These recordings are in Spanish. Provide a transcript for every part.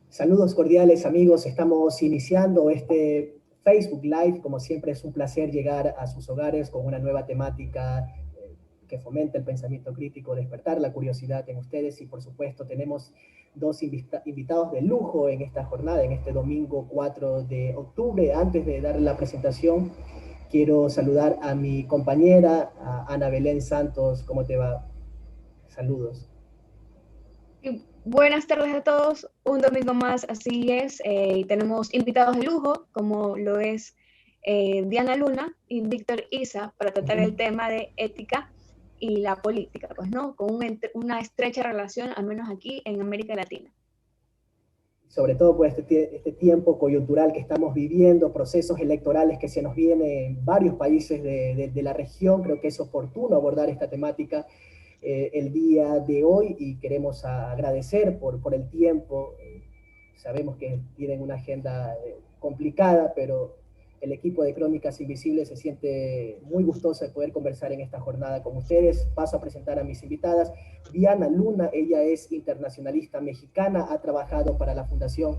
Saludos cordiales amigos, estamos iniciando este Facebook Live. Como siempre es un placer llegar a sus hogares con una nueva temática que fomenta el pensamiento crítico, despertar la curiosidad en ustedes, y por supuesto tenemos dos invitados de lujo en esta jornada, en este domingo 4 de octubre. Antes de dar la presentación, quiero saludar a mi compañera, a Ana Belén Santos. ¿Cómo te va? Saludos. Buenas tardes a todos, un domingo más, así es, tenemos invitados de lujo, como lo es Diana Luna y Víctor Isa, para tratar el tema de ética y la política, pues no, con una estrecha relación, al menos aquí en América Latina. Sobre todo por este tiempo coyuntural que estamos viviendo, procesos electorales que se nos vienen en varios países de la región. Creo que es oportuno abordar esta temática el día de hoy, y queremos agradecer por el tiempo. Sabemos que tienen una agenda complicada, pero el equipo de Crónicas Invisibles se siente muy gustoso de poder conversar en esta jornada con ustedes. Paso a presentar a mis invitadas. Diana Luna, ella es internacionalista mexicana, ha trabajado para la Fundación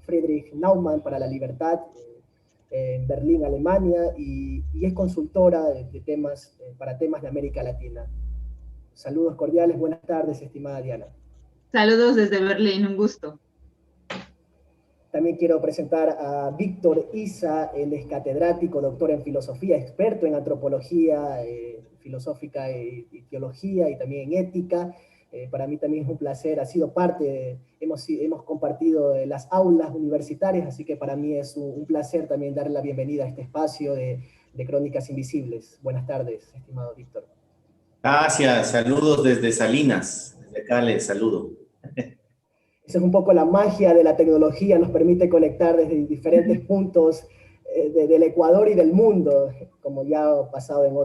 Friedrich Naumann para la Libertad en Berlín, Alemania, y es consultora para temas de América Latina. Saludos cordiales, buenas tardes, estimada Diana. Saludos desde Berlín, un gusto. También quiero presentar a Víctor Isa. Él es catedrático, doctor en filosofía, experto en antropología filosófica y teología, y también en ética. Para mí también es un placer, ha sido parte, hemos compartido las aulas universitarias, así que para mí es un placer también darle la bienvenida a este espacio de Crónicas Invisibles. Buenas tardes, estimado Víctor. Gracias, saludos desde Salinas, desde acá les saludo. Esa es un poco la magia de la tecnología, nos permite conectar desde diferentes puntos del Ecuador y del mundo, como ya ha pasado en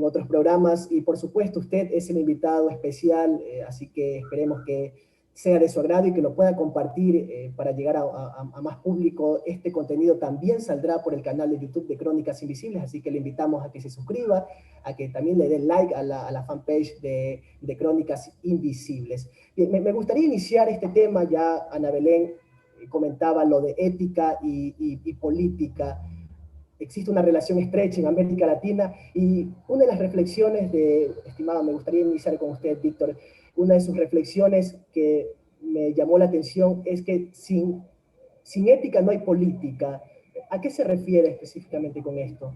otros programas. Y por supuesto usted es el invitado especial, así que esperemos que sea de su agrado y que lo pueda compartir para llegar a más público. Este contenido también saldrá por el canal de YouTube de Crónicas Invisibles, así que le invitamos a que se suscriba, a que también le den like a la fanpage de Crónicas Invisibles. Bien, me gustaría iniciar este tema. Ya Ana Belén comentaba lo de ética y política. Existe una relación estrecha en América Latina, y una de las reflexiones estimada, me gustaría iniciar con usted, Víctor. Una de sus reflexiones que me llamó la atención es que sin ética no hay política. ¿A qué se refiere específicamente con esto?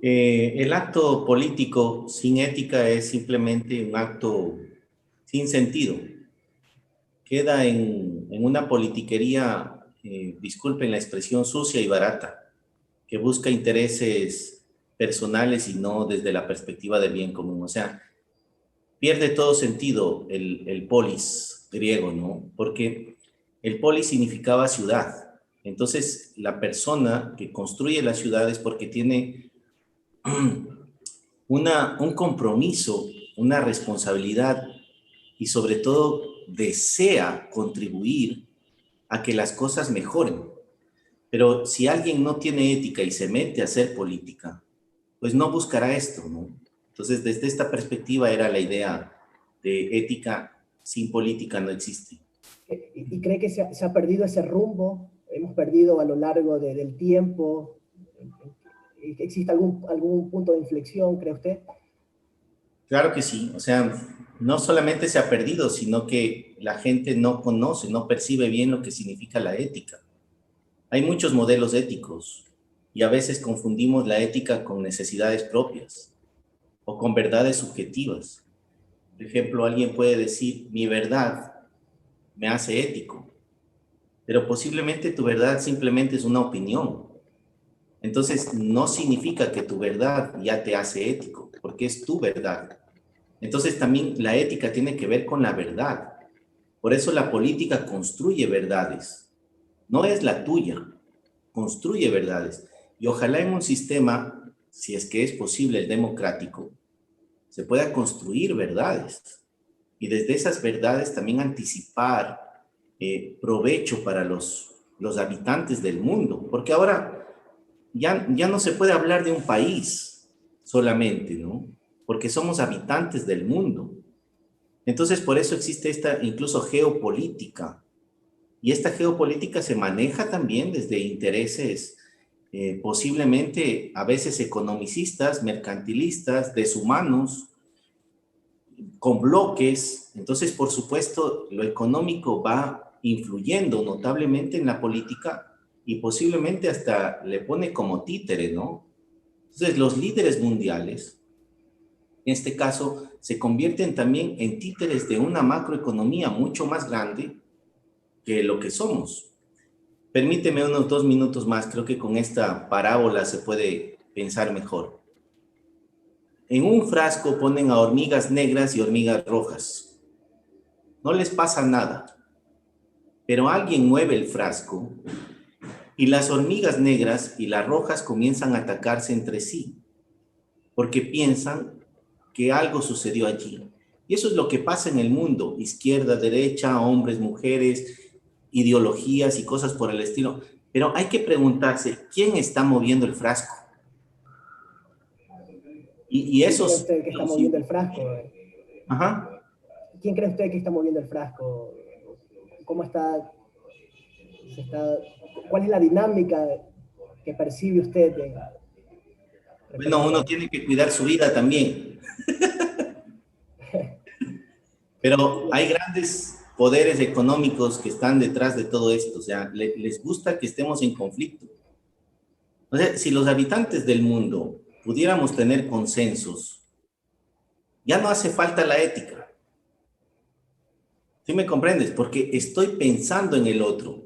El acto político sin ética es simplemente un acto sin sentido. Queda en una politiquería, disculpen la expresión, sucia y barata, que busca intereses personales y no desde la perspectiva del bien común. O sea, pierde todo sentido el polis griego, ¿no? Porque el polis significaba ciudad. Entonces, la persona que construye la ciudad es porque tiene un compromiso, una responsabilidad, y sobre todo desea contribuir a que las cosas mejoren. Pero si alguien no tiene ética y se mete a hacer política, pues no buscará esto, ¿no? Entonces, desde esta perspectiva era la idea de ética sin política no existe. ¿Y cree que se ha perdido ese rumbo? ¿Hemos perdido a lo largo del tiempo? ¿Existe algún punto de inflexión, cree usted? Claro que sí. O sea, no solamente se ha perdido, sino que la gente no conoce, no percibe bien lo que significa la ética. Hay muchos modelos éticos y a veces confundimos la ética con necesidades propias o con verdades subjetivas. Por ejemplo, alguien puede decir, mi verdad me hace ético, pero posiblemente tu verdad simplemente es una opinión. Entonces, no significa que tu verdad ya te hace ético, porque es tu verdad. Entonces, también la ética tiene que ver con la verdad. Por eso la política construye verdades. No es la tuya, construye verdades. Y ojalá en un sistema, si es que es posible el democrático, se pueda construir verdades. Y desde esas verdades también anticipar provecho para los los habitantes del mundo, porque ahora ya no se puede hablar de un país solamente, ¿no? Porque somos habitantes del mundo. Entonces, por eso existe esta incluso geopolítica. Y esta geopolítica se maneja también desde intereses posiblemente a veces economicistas, mercantilistas, deshumanos, con bloques. Entonces, por supuesto, lo económico va influyendo notablemente en la política y posiblemente hasta le pone como títere, ¿no? Entonces, los líderes mundiales, en este caso, se convierten también en títeres de una macroeconomía mucho más grande que lo que somos. Permíteme unos 2 minutos más, creo que con esta parábola se puede pensar mejor. En un frasco ponen a hormigas negras y hormigas rojas. No les pasa nada, pero alguien mueve el frasco y las hormigas negras y las rojas comienzan a atacarse entre sí, porque piensan que algo sucedió allí. Y eso es lo que pasa en el mundo, izquierda, derecha, hombres, mujeres, ideologías y cosas por el estilo. Pero hay que preguntarse, ¿quién está moviendo el frasco? Y esos... ¿Quién cree usted que está moviendo el frasco? Ajá. ¿Quién cree usted que está moviendo el frasco? ¿Cómo cuál es la dinámica que percibe usted? Bueno, uno tiene que cuidar su vida también. Pero hay grandes poderes económicos que están detrás de todo esto. O sea, les gusta que estemos en conflicto. O sea, si los habitantes del mundo pudiéramos tener consensos, ya no hace falta la ética. ¿Sí me comprendes? Porque estoy pensando en el otro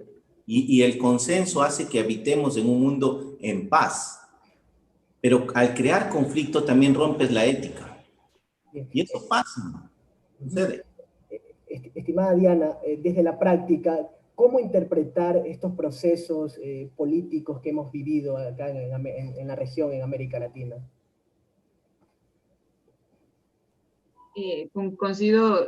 y el consenso hace que habitemos en un mundo en paz. Pero al crear conflicto también rompes la ética. Y eso pasa, sucede. Estimada Diana, desde la práctica, ¿cómo interpretar estos procesos políticos que hemos vivido acá en la región, en América Latina? Coincido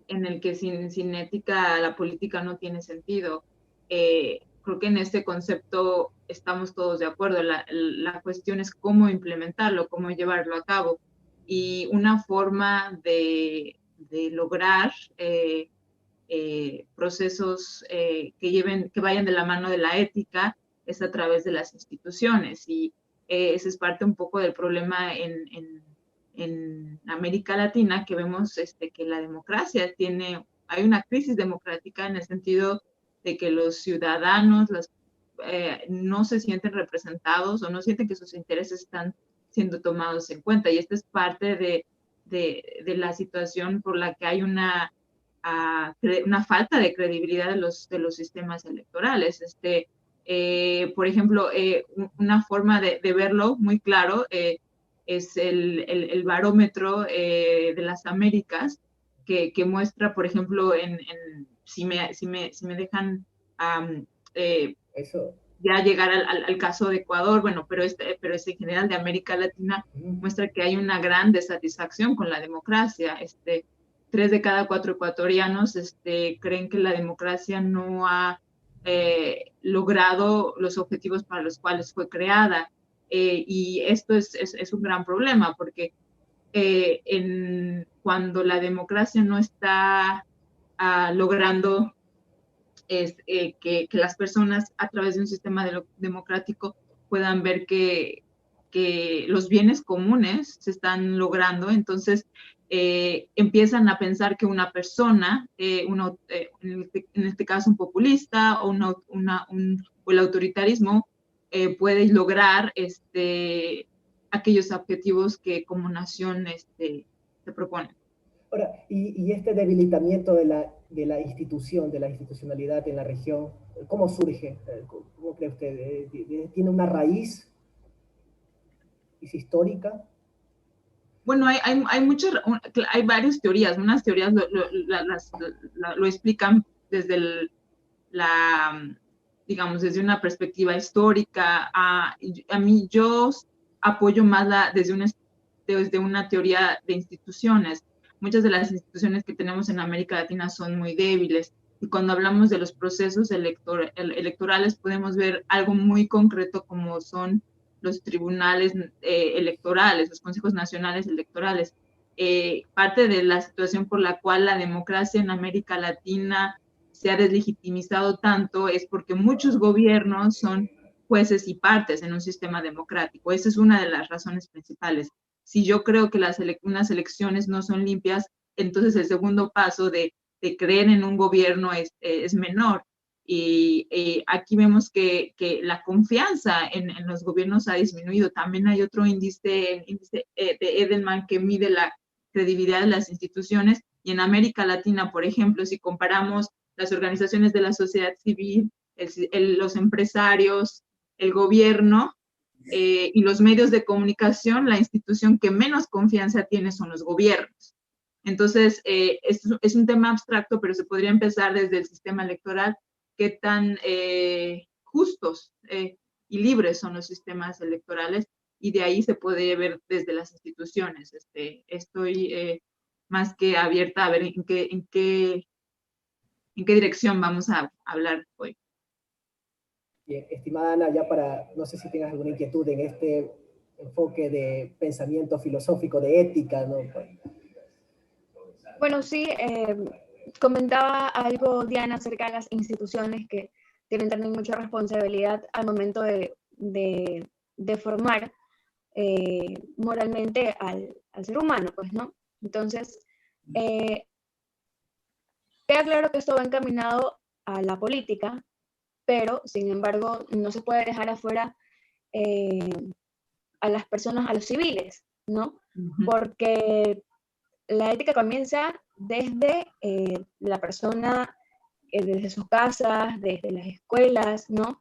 en el que sin ética la política no tiene sentido. Creo que en este concepto estamos todos de acuerdo. La cuestión es cómo implementarlo, cómo llevarlo a cabo. Y una forma de lograr procesos que vayan de la mano de la ética es a través de las instituciones. Y ese es parte un poco del problema en América Latina, que vemos que la democracia hay una crisis democrática en el sentido de que los ciudadanos no se sienten representados o no sienten que sus intereses están siendo tomados en cuenta. Y esta es parte de la situación por la que hay una falta de credibilidad de los sistemas electorales. Por ejemplo, una forma de verlo muy claro es el barómetro de las Américas, que muestra, por ejemplo, si me dejan ya llegar al caso de Ecuador, bueno, pero es en general de América Latina, muestra que hay una gran desatisfacción con la democracia. 3 de cada 4 ecuatorianos creen que la democracia no ha logrado los objetivos para los cuales fue creada. Y esto es un gran problema, porque cuando la democracia no está logrando que las personas a través de un sistema democrático puedan ver que los bienes comunes se están logrando, entonces empiezan a pensar que una persona, en este caso un populista o el autoritarismo, puede lograr aquellos objetivos que como nación se proponen. Ahora, y este debilitamiento de la institución, de la institucionalidad en la región, ¿cómo surge? ¿Cómo cree usted? ¿Tiene una raíz? ¿Es histórica? Bueno, hay varias teorías. Unas teorías lo explican desde digamos, desde una perspectiva histórica. Yo apoyo más desde una teoría de instituciones. Muchas de las instituciones que tenemos en América Latina son muy débiles. Y cuando hablamos de los procesos electorales, podemos ver algo muy concreto como son los tribunales electorales, los consejos nacionales electorales. Parte de la situación por la cual la democracia en América Latina se ha deslegitimizado tanto es porque muchos gobiernos son jueces y partes en un sistema democrático. Esa es una de las razones principales. Si yo creo que unas elecciones no son limpias, entonces el segundo paso de creer en un gobierno es menor. Y aquí vemos que la confianza en los gobiernos ha disminuido. También hay otro índice, el índice de Edelman, que mide la credibilidad de las instituciones. Y en América Latina, por ejemplo, si comparamos las organizaciones de la sociedad civil, los empresarios, el gobierno y los medios de comunicación, la institución que menos confianza tiene son los gobiernos. Entonces, es un tema abstracto, pero se podría empezar desde el sistema electoral, qué tan justos y libres son los sistemas electorales, y de ahí se puede ver desde las instituciones. Estoy más que abierta a ver en qué dirección vamos a hablar hoy. Bien, estimada Ana, ya para, no sé si tengas alguna inquietud en este enfoque de pensamiento filosófico, de ética, ¿no? Bueno, sí, comentaba algo Diana acerca de las instituciones que tienen también mucha responsabilidad al momento de formar moralmente al ser humano, pues, ¿no? Entonces, queda claro que esto va encaminado a la política, pero, sin embargo, no se puede dejar afuera a las personas, a los civiles, ¿no? Porque la ética comienza desde la persona, desde sus casas, desde las escuelas, ¿no?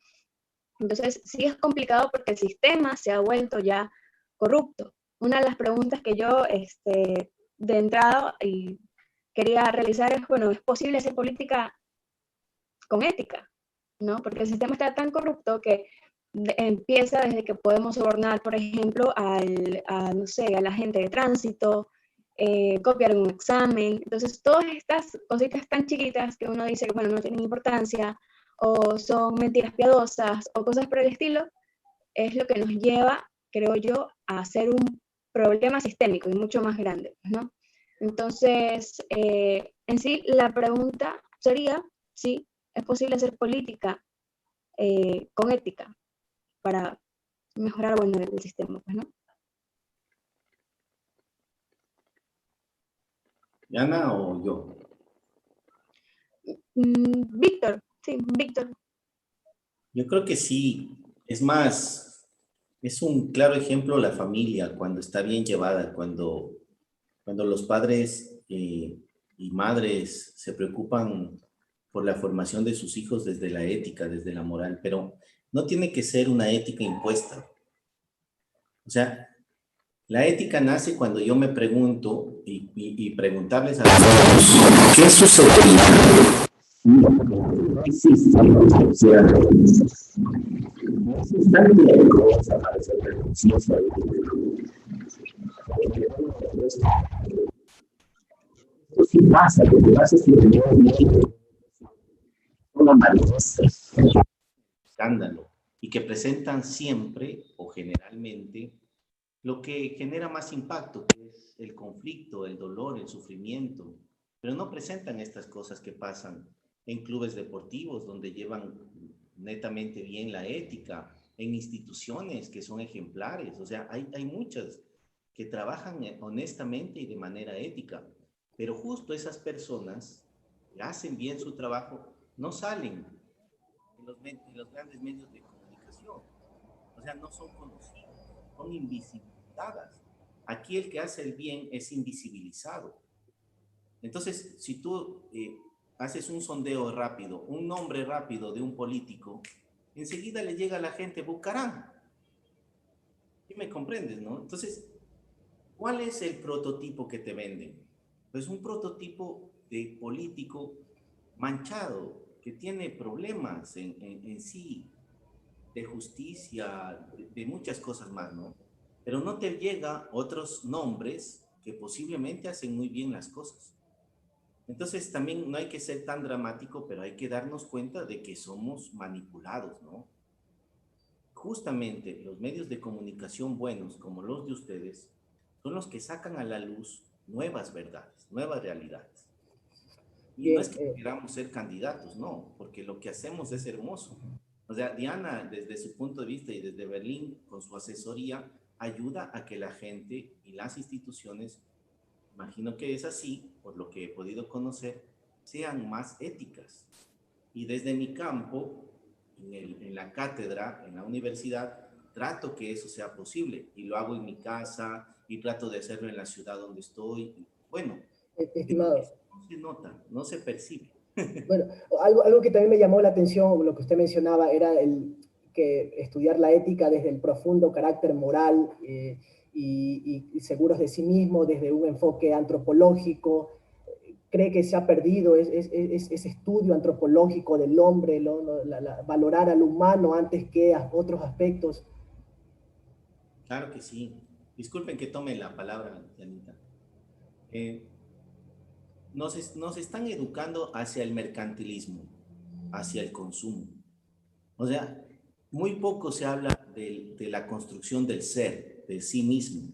Entonces, sí es complicado porque el sistema se ha vuelto ya corrupto. Una de las preguntas que yo, de entrada, y quería realizar es, bueno, ¿es posible hacer política con ética? ¿No? Porque el sistema está tan corrupto que empieza desde que podemos sobornar, por ejemplo, no sé, al agente de tránsito, copiar un examen. Entonces, todas estas cositas tan chiquitas que uno dice que, bueno, no tienen importancia, o son mentiras piadosas, o cosas por el estilo, es lo que nos lleva, creo yo, a hacer un problema sistémico y mucho más grande, ¿no? Entonces, en sí, la pregunta sería si es posible hacer política con ética para mejorar, bueno, el sistema, pues, ¿no? ¿Ana o yo? Víctor, sí, Víctor. Yo creo que sí. Es más, es un claro ejemplo la familia cuando está bien llevada, cuando los padres y madres se preocupan por la formación de sus hijos desde la ética, desde la moral, pero no tiene que ser una ética impuesta. O sea, la ética nace cuando yo me pregunto y preguntarles a los otros, ¿qué sucedería? No existe ¿qué pasa? Lo que pasa es que una mariposa escándalo y que presentan siempre o generalmente lo que genera más impacto, que es el conflicto, el dolor, el sufrimiento, pero no presentan estas cosas que pasan en clubes deportivos donde llevan netamente bien la ética, en instituciones que son ejemplares, o sea, hay muchas que trabajan honestamente y de manera ética, pero justo esas personas que hacen bien su trabajo no salen en los grandes medios de comunicación, o sea, no son conocidos, son invisibilizadas. Aquí el que hace el bien es invisibilizado. Entonces, si tú haces un sondeo rápido, un nombre rápido de un político, enseguida le llega a la gente Bucarán. ¿Sí me comprendes, no? Entonces, ¿cuál es el prototipo que te venden? Pues un prototipo de político manchado, que tiene problemas en sí, de justicia, de muchas cosas más, ¿no? Pero no te llega otros nombres que posiblemente hacen muy bien las cosas. Entonces también no hay que ser tan dramático, pero hay que darnos cuenta de que somos manipulados, ¿no? Justamente los medios de comunicación buenos, como los de ustedes, son los que sacan a la luz nuevas verdades, nuevas realidades. Y no Bien, es que queramos ser candidatos, no, porque lo que hacemos es hermoso. O sea, Diana, desde su punto de vista y desde Berlín, con su asesoría, ayuda a que la gente y las instituciones, imagino que es así, por lo que he podido conocer, sean más éticas. Y desde mi campo, en la cátedra, en la universidad, trato que eso sea posible. Y lo hago en mi casa, y trato de hacerlo en la ciudad donde estoy. Bueno, pero estimado. eso no se nota, no se percibe. Bueno, algo que también me llamó la atención, lo que usted mencionaba, era el que estudiar la ética desde el profundo carácter moral y seguros de sí mismo, desde un enfoque antropológico. ¿Cree que se ha perdido ese estudio antropológico del hombre, ¿no? Valorar al humano antes que a otros aspectos? Claro que sí. Disculpen que tome la palabra, Janita. Eh, nos están educando hacia el mercantilismo, hacia el consumo. O sea, muy poco se habla de la construcción del ser, de sí mismo.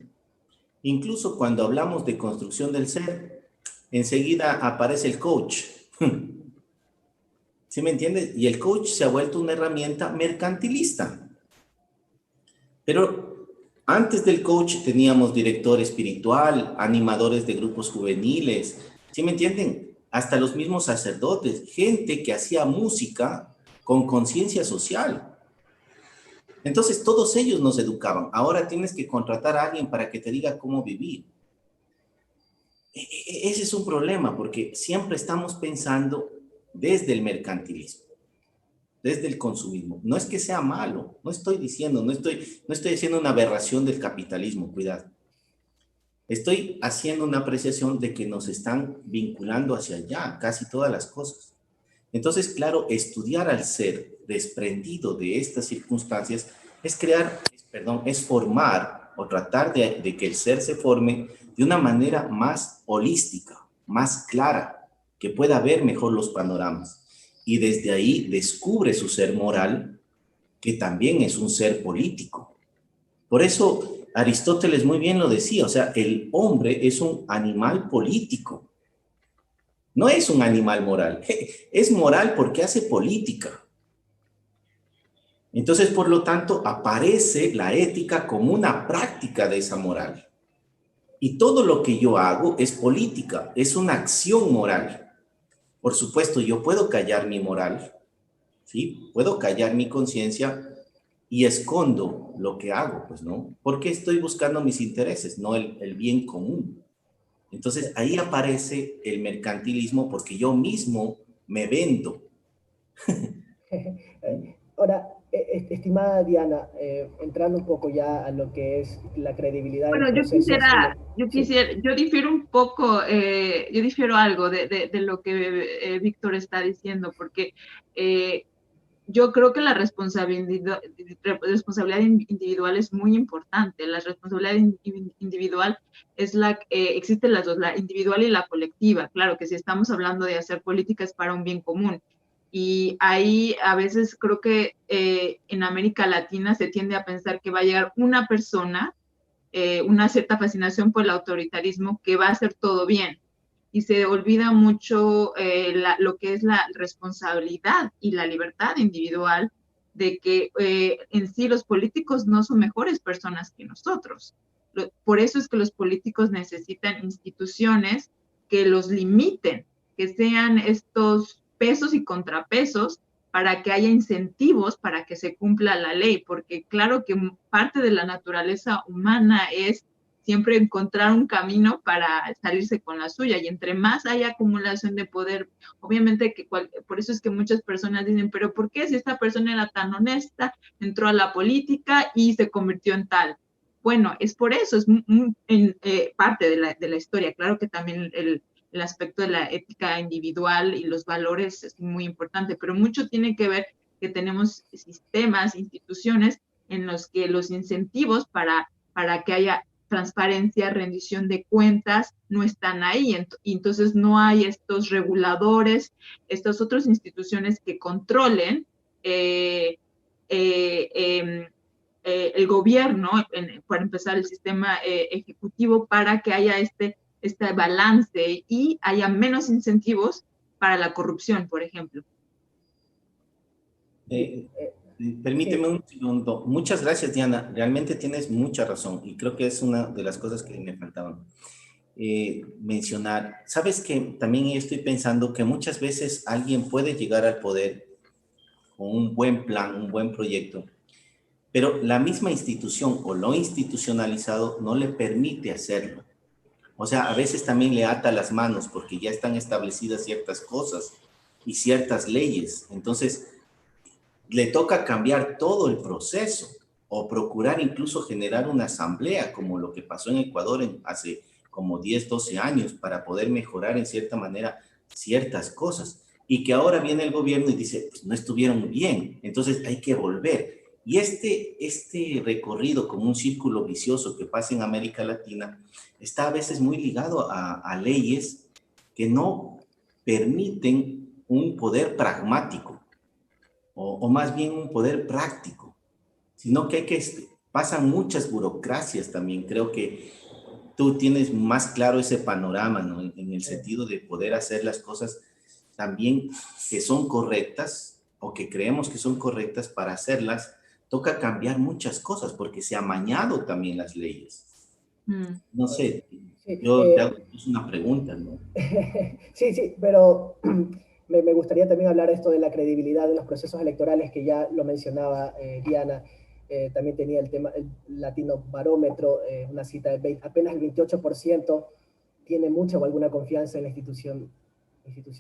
Incluso cuando hablamos de construcción del ser, enseguida aparece el coach. ¿Sí me entiendes? Y el coach se ha vuelto una herramienta mercantilista. Pero antes del coach teníamos director espiritual, animadores de grupos juveniles, ¿sí me entienden? Hasta los mismos sacerdotes, gente que hacía música con conciencia social. Entonces todos ellos nos educaban. Ahora tienes que contratar a alguien para que te diga cómo vivir. Ese es un problema porque siempre estamos pensando desde el mercantilismo, desde el consumismo. No es que sea malo, no estoy diciendo, no estoy haciendo una aberración del capitalismo, cuidado. Estoy haciendo una apreciación de que nos están vinculando hacia allá, casi todas las cosas. Entonces, claro, estudiar al ser desprendido de estas circunstancias es es formar o tratar de que el ser se forme de una manera más holística, más clara, que pueda ver mejor los panoramas. Y desde ahí descubre su ser moral, que también es un ser político. Por eso Aristóteles muy bien lo decía, o sea, el hombre es un animal político. No es un animal moral, es moral porque hace política. Entonces, por lo tanto, aparece la ética como una práctica de esa moral. Y todo lo que yo hago es política, es una acción moral. Por supuesto, yo puedo callar mi moral, ¿sí? Puedo callar mi conciencia y escondo lo que hago, pues, ¿no? Porque estoy buscando mis intereses, no el bien común. Entonces ahí aparece el mercantilismo porque yo mismo me vendo. Ahora, estimada Diana, entrando un poco ya a lo que es la credibilidad en Bueno, los procesos. Sí. yo difiero un poco, yo difiero algo de lo que Víctor está diciendo, porque yo creo que la responsabilidad individual es muy importante. La responsabilidad individual es existen las dos, la individual y la colectiva. Claro que si estamos hablando de hacer políticas para un bien común. Y ahí a veces creo que en América Latina se tiende a pensar que va a llegar una persona, una cierta fascinación por el autoritarismo, que va a hacer todo bien. Y se olvida mucho lo que es la responsabilidad y la libertad individual de que en sí los políticos no son mejores personas que nosotros. Por eso es que los políticos necesitan instituciones que los limiten, que sean estos pesos y contrapesos para que haya incentivos para que se cumpla la ley, porque claro que parte de la naturaleza humana es siempre encontrar un camino para salirse con la suya, y entre más hay acumulación de poder, obviamente que por eso es que muchas personas dicen, pero ¿por qué si esta persona era tan honesta, entró a la política y se convirtió en tal? Bueno, es por eso, es parte de la historia. Claro que también el aspecto de la ética individual y los valores es muy importante, pero mucho tiene que ver que tenemos sistemas, instituciones en los que los incentivos para que haya transparencia, rendición de cuentas, no están ahí. Y entonces no hay estos reguladores, estas otras instituciones que controlen el gobierno, para empezar el sistema ejecutivo, para que haya este balance y haya menos incentivos para la corrupción, por ejemplo. Permíteme un segundo. Muchas gracias, Diana. Realmente tienes mucha razón y creo que es una de las cosas que me faltaban mencionar. Sabes que también estoy pensando que muchas veces alguien puede llegar al poder con un buen plan, un buen proyecto, pero la misma institución o lo institucionalizado no le permite hacerlo. O sea, a veces también le ata las manos porque ya están establecidas ciertas cosas y ciertas leyes. Entonces, le toca cambiar todo el proceso o procurar incluso generar una asamblea, como lo que pasó en Ecuador hace como 10, 12 años, para poder mejorar en cierta manera ciertas cosas. Y que ahora viene el gobierno y dice, pues no estuvieron bien, entonces hay que volver. Y este recorrido como un círculo vicioso que pasa en América Latina está a veces muy ligado a leyes que no permiten un poder pragmático o más bien un poder práctico, sino que pasan muchas burocracias también. Creo que tú tienes más claro ese panorama, ¿no? En el sentido de poder hacer las cosas también que son correctas o que creemos que son correctas. Para hacerlas toca cambiar muchas cosas porque se han amañado también las leyes. No sé, yo te hago una pregunta, ¿no? Sí, pero me gustaría también hablar esto de la credibilidad de los procesos electorales, que ya lo mencionaba Diana. También tenía el tema, el Latino Barómetro, una cita de apenas el 28% tiene mucha o alguna confianza en la institución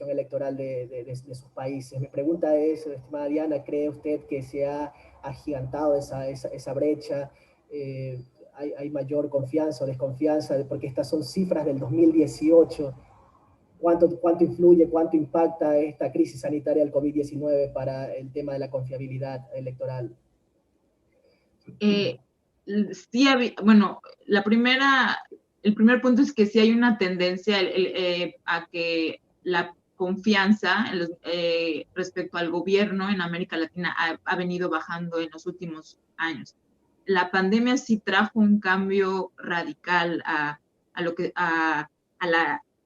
electoral de sus países. Mi pregunta es, estimada Diana, ¿cree usted que se ha agigantado esa brecha? ¿Hay mayor confianza o desconfianza? Porque estas son cifras del 2018. ¿Cuánto influye, cuánto impacta esta crisis sanitaria del COVID-19 para el tema de la confiabilidad electoral? Sí, bueno, el primer punto es que sí hay una tendencia a que la confianza respecto al gobierno en América Latina ha venido bajando en los últimos años. La pandemia sí trajo un cambio radical a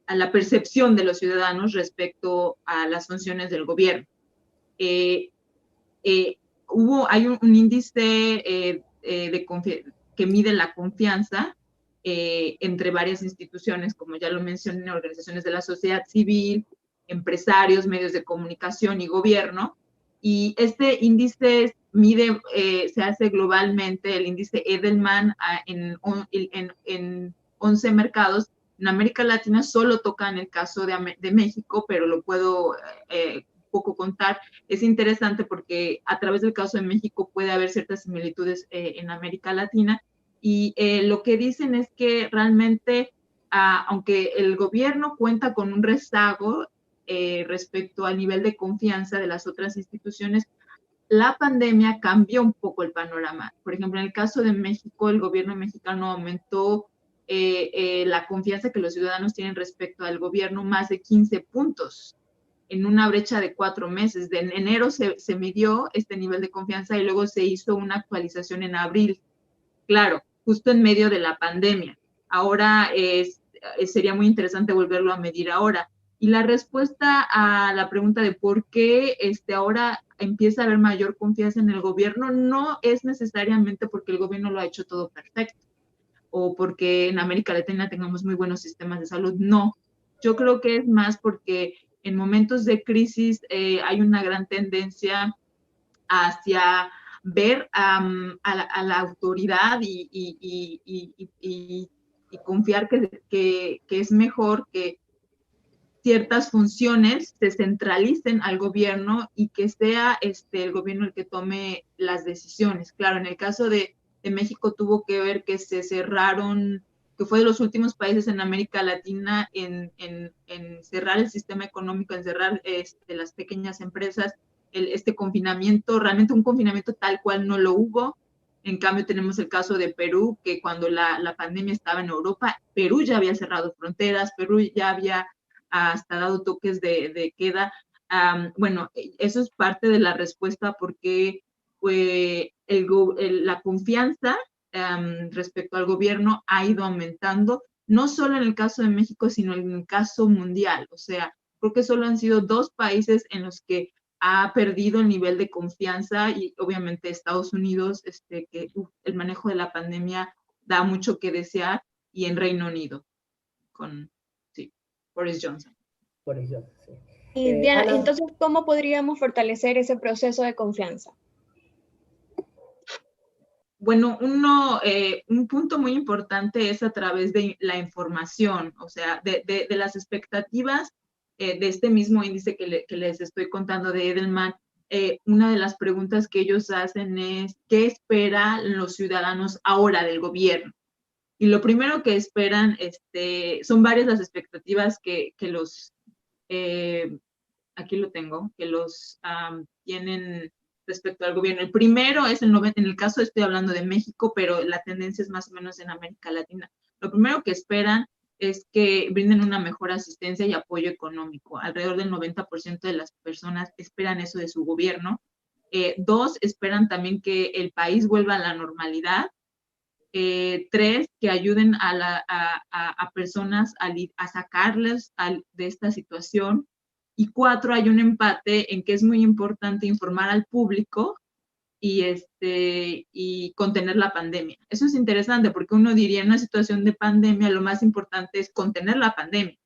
la percepción de los ciudadanos respecto a las funciones del gobierno. Hay un índice que mide la confianza entre varias instituciones, como ya lo mencioné, organizaciones de la sociedad civil, empresarios, medios de comunicación y gobierno. Y este índice se hace globalmente, el índice Edelman, en 11 mercados. En América Latina solo toca en el caso de México, pero lo puedo poco contar. Es interesante porque a través del caso de México puede haber ciertas similitudes en América Latina, y lo que dicen es que realmente, aunque el gobierno cuenta con un rezago respecto al nivel de confianza de las otras instituciones, la pandemia cambió un poco el panorama. Por ejemplo, en el caso de México, el gobierno mexicano aumentó la confianza que los ciudadanos tienen respecto al gobierno más de 15 puntos en una brecha de 4 meses. De enero se midió este nivel de confianza y luego se hizo una actualización en abril. Claro, justo en medio de la pandemia. Ahora sería muy interesante volverlo a medir ahora. Y la respuesta a la pregunta de por qué ahora empieza a haber mayor confianza en el gobierno no es necesariamente porque el gobierno lo ha hecho todo perfecto o porque en América Latina tengamos muy buenos sistemas de salud. No, yo creo que es más porque en momentos de crisis hay una gran tendencia hacia ver a la autoridad y confiar que es mejor que ciertas funciones se centralicen al gobierno y que sea el gobierno el que tome las decisiones. Claro, en el caso de México tuvo que ver que se cerraron, que fue de los últimos países en América Latina en cerrar el sistema económico, en cerrar las pequeñas empresas. Este confinamiento, realmente un confinamiento tal cual no lo hubo. En cambio, tenemos el caso de Perú, que cuando la pandemia estaba en Europa, Perú ya había cerrado fronteras, Perú ya había hasta dado toques de queda. Bueno, eso es parte de la respuesta porque la confianza respecto al gobierno ha ido aumentando, no solo en el caso de México, sino en el caso mundial. O sea, creo que solo han sido 2 países en los que ha perdido el nivel de confianza y obviamente Estados Unidos, que el manejo de la pandemia da mucho que desear, y en Reino Unido con Boris Johnson. Boris Johnson, sí. Y Diana, Ana, entonces, ¿cómo podríamos fortalecer ese proceso de confianza? Bueno, un punto muy importante es a través de la información, o sea, de las expectativas de este mismo índice que les estoy contando de Edelman. Una de las preguntas que ellos hacen es, ¿qué esperan los ciudadanos ahora del gobierno? Y lo primero que esperan, son varias las expectativas que los, aquí lo tengo, que los tienen respecto al gobierno. El primero es en el caso estoy hablando de México, pero la tendencia es más o menos en América Latina. Lo primero que esperan es que brinden una mejor asistencia y apoyo económico. Alrededor del 90% de las personas esperan eso de su gobierno. 2, esperan también que el país vuelva a la normalidad. 3, que ayuden a personas a sacarles de esta situación. Y 4, hay un empate en que es muy importante informar al público y contener la pandemia. Eso es interesante porque uno diría en una situación de pandemia lo más importante es contener la pandemia.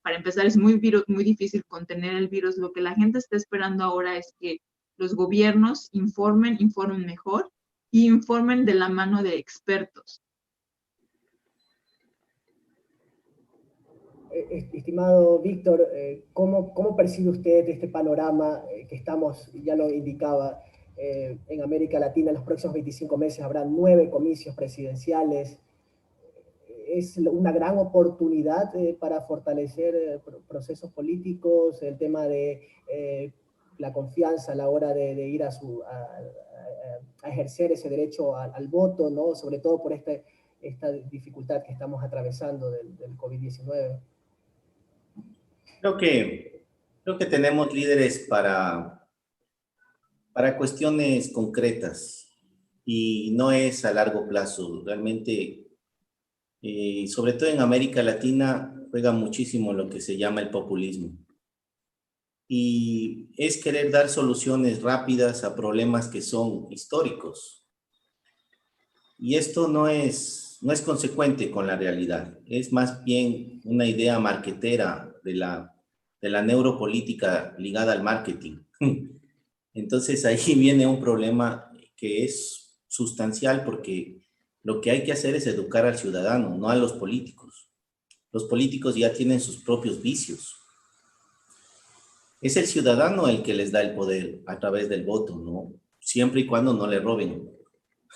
Para empezar, es muy difícil contener el virus. Lo que la gente está esperando ahora es que los gobiernos informen mejor y informen de la mano de expertos. Estimado Víctor, ¿cómo percibe usted este panorama que estamos, ya lo indicaba, en América Latina en los próximos 25 meses habrá 9 comicios presidenciales? ¿Es una gran oportunidad para fortalecer procesos políticos, el tema de la confianza a la hora de ir a ejercer ese derecho al voto, ¿no? Sobre todo por esta dificultad que estamos atravesando del COVID-19? Creo que tenemos líderes para cuestiones concretas y no es a largo plazo. Realmente, sobre todo en América Latina, juega muchísimo lo que se llama el populismo. Y es querer dar soluciones rápidas a problemas que son históricos. Y esto no es consecuente con la realidad. Es más bien una idea marketera de la neuropolítica ligada al marketing. Entonces ahí viene un problema que es sustancial porque lo que hay que hacer es educar al ciudadano, no a los políticos. Los políticos ya tienen sus propios vicios. Es el ciudadano el que les da el poder a través del voto, ¿no? Siempre y cuando no le roben,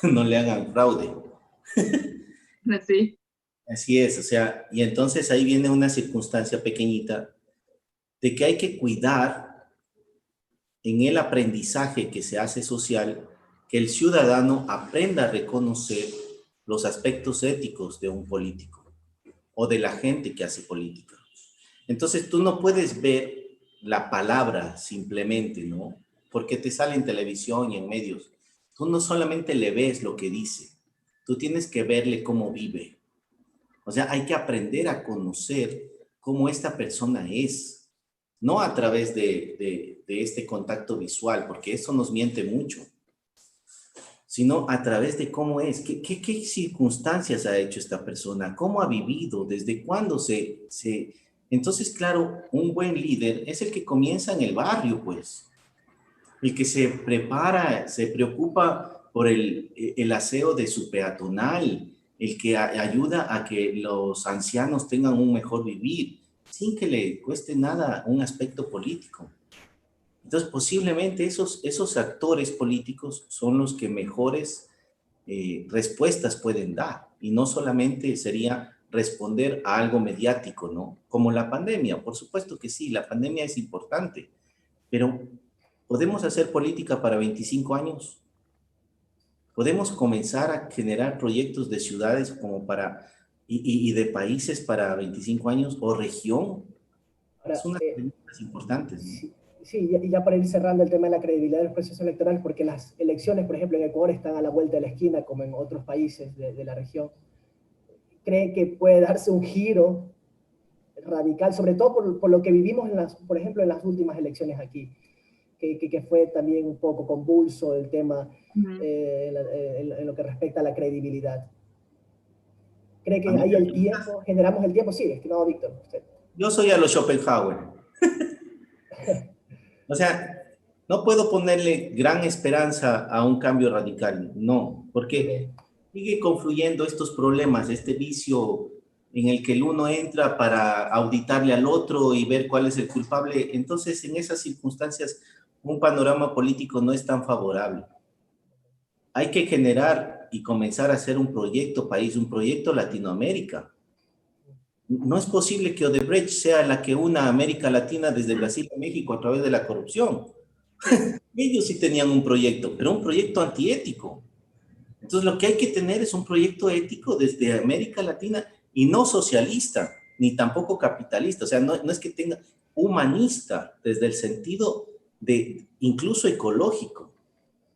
no le hagan fraude. Sí. Así es, o sea, y entonces ahí viene una circunstancia pequeñita de que hay que cuidar en el aprendizaje que se hace social, que el ciudadano aprenda a reconocer los aspectos éticos de un político o de la gente que hace política. Entonces tú no puedes ver la palabra simplemente, ¿no? Porque te sale en televisión y en medios. Tú no solamente le ves lo que dice, tú tienes que verle cómo vive. O sea, hay que aprender a conocer cómo esta persona es, no a través de este contacto visual, porque eso nos miente mucho, sino a través de cómo es, qué circunstancias ha hecho esta persona, cómo ha vivido, desde cuándo Entonces, claro, un buen líder es el que comienza en el barrio, pues, el que se prepara, se preocupa por el aseo de su peatonal, el que ayuda a que los ancianos tengan un mejor vivir, sin que le cueste nada un aspecto político. Entonces, posiblemente esos actores políticos son los que mejores respuestas pueden dar, y no solamente sería responder a algo mediático, ¿no? Como la pandemia, por supuesto que sí, la pandemia es importante, pero ¿podemos hacer política para 25 años? podemos comenzar a generar proyectos de ciudades como y de países para 25 años o región. Ahora, Es una de las preguntas importantes, ¿no? sí, sí, y ya para ir cerrando el tema de la credibilidad de los procesos electorales, porque las elecciones, por ejemplo, en Ecuador están a la vuelta de la esquina, como en otros países de la región. ¿Cree que puede darse un giro radical, sobre todo por lo que vivimos, por ejemplo, en las últimas elecciones aquí, que fue también un poco convulso el tema en lo que respecta a la credibilidad? ¿Cree A que mí hay me el preguntas, tiempo, generamos el tiempo? Sí, estimado Víctor, usted. yo soy a los Schopenhauer. O sea, no puedo ponerle gran esperanza a un cambio radical, no, porque Okay. sigue confluyendo estos problemas, este vicio en el que el uno entra para auditarle al otro y ver cuál es el culpable. Entonces, en esas circunstancias, un panorama político no es tan favorable. Hay que generar y comenzar a hacer un proyecto país, un proyecto Latinoamérica. No es posible que Odebrecht sea la que una América Latina desde Brasil a México a través de la corrupción. Ellos sí tenían un proyecto, pero un proyecto antiético. Entonces, lo que hay que tener es un proyecto ético desde América Latina y no socialista, ni tampoco capitalista. O sea, no es que tenga humanista desde el sentido de incluso ecológico.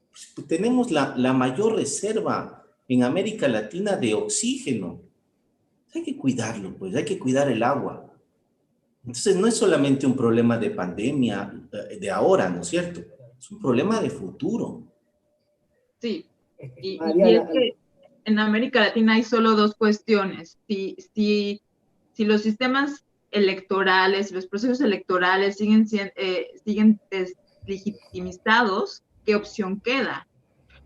Pues, tenemos la mayor reserva en América Latina de oxígeno. Hay que cuidarlo, pues hay que cuidar el agua. Entonces, no es solamente un problema de pandemia de ahora, ¿no es cierto? Es un problema de futuro. Sí, y es Diana, que en América Latina hay solo dos cuestiones. Si los sistemas electorales, los procesos electorales siguen deslegitimizados, ¿qué opción queda?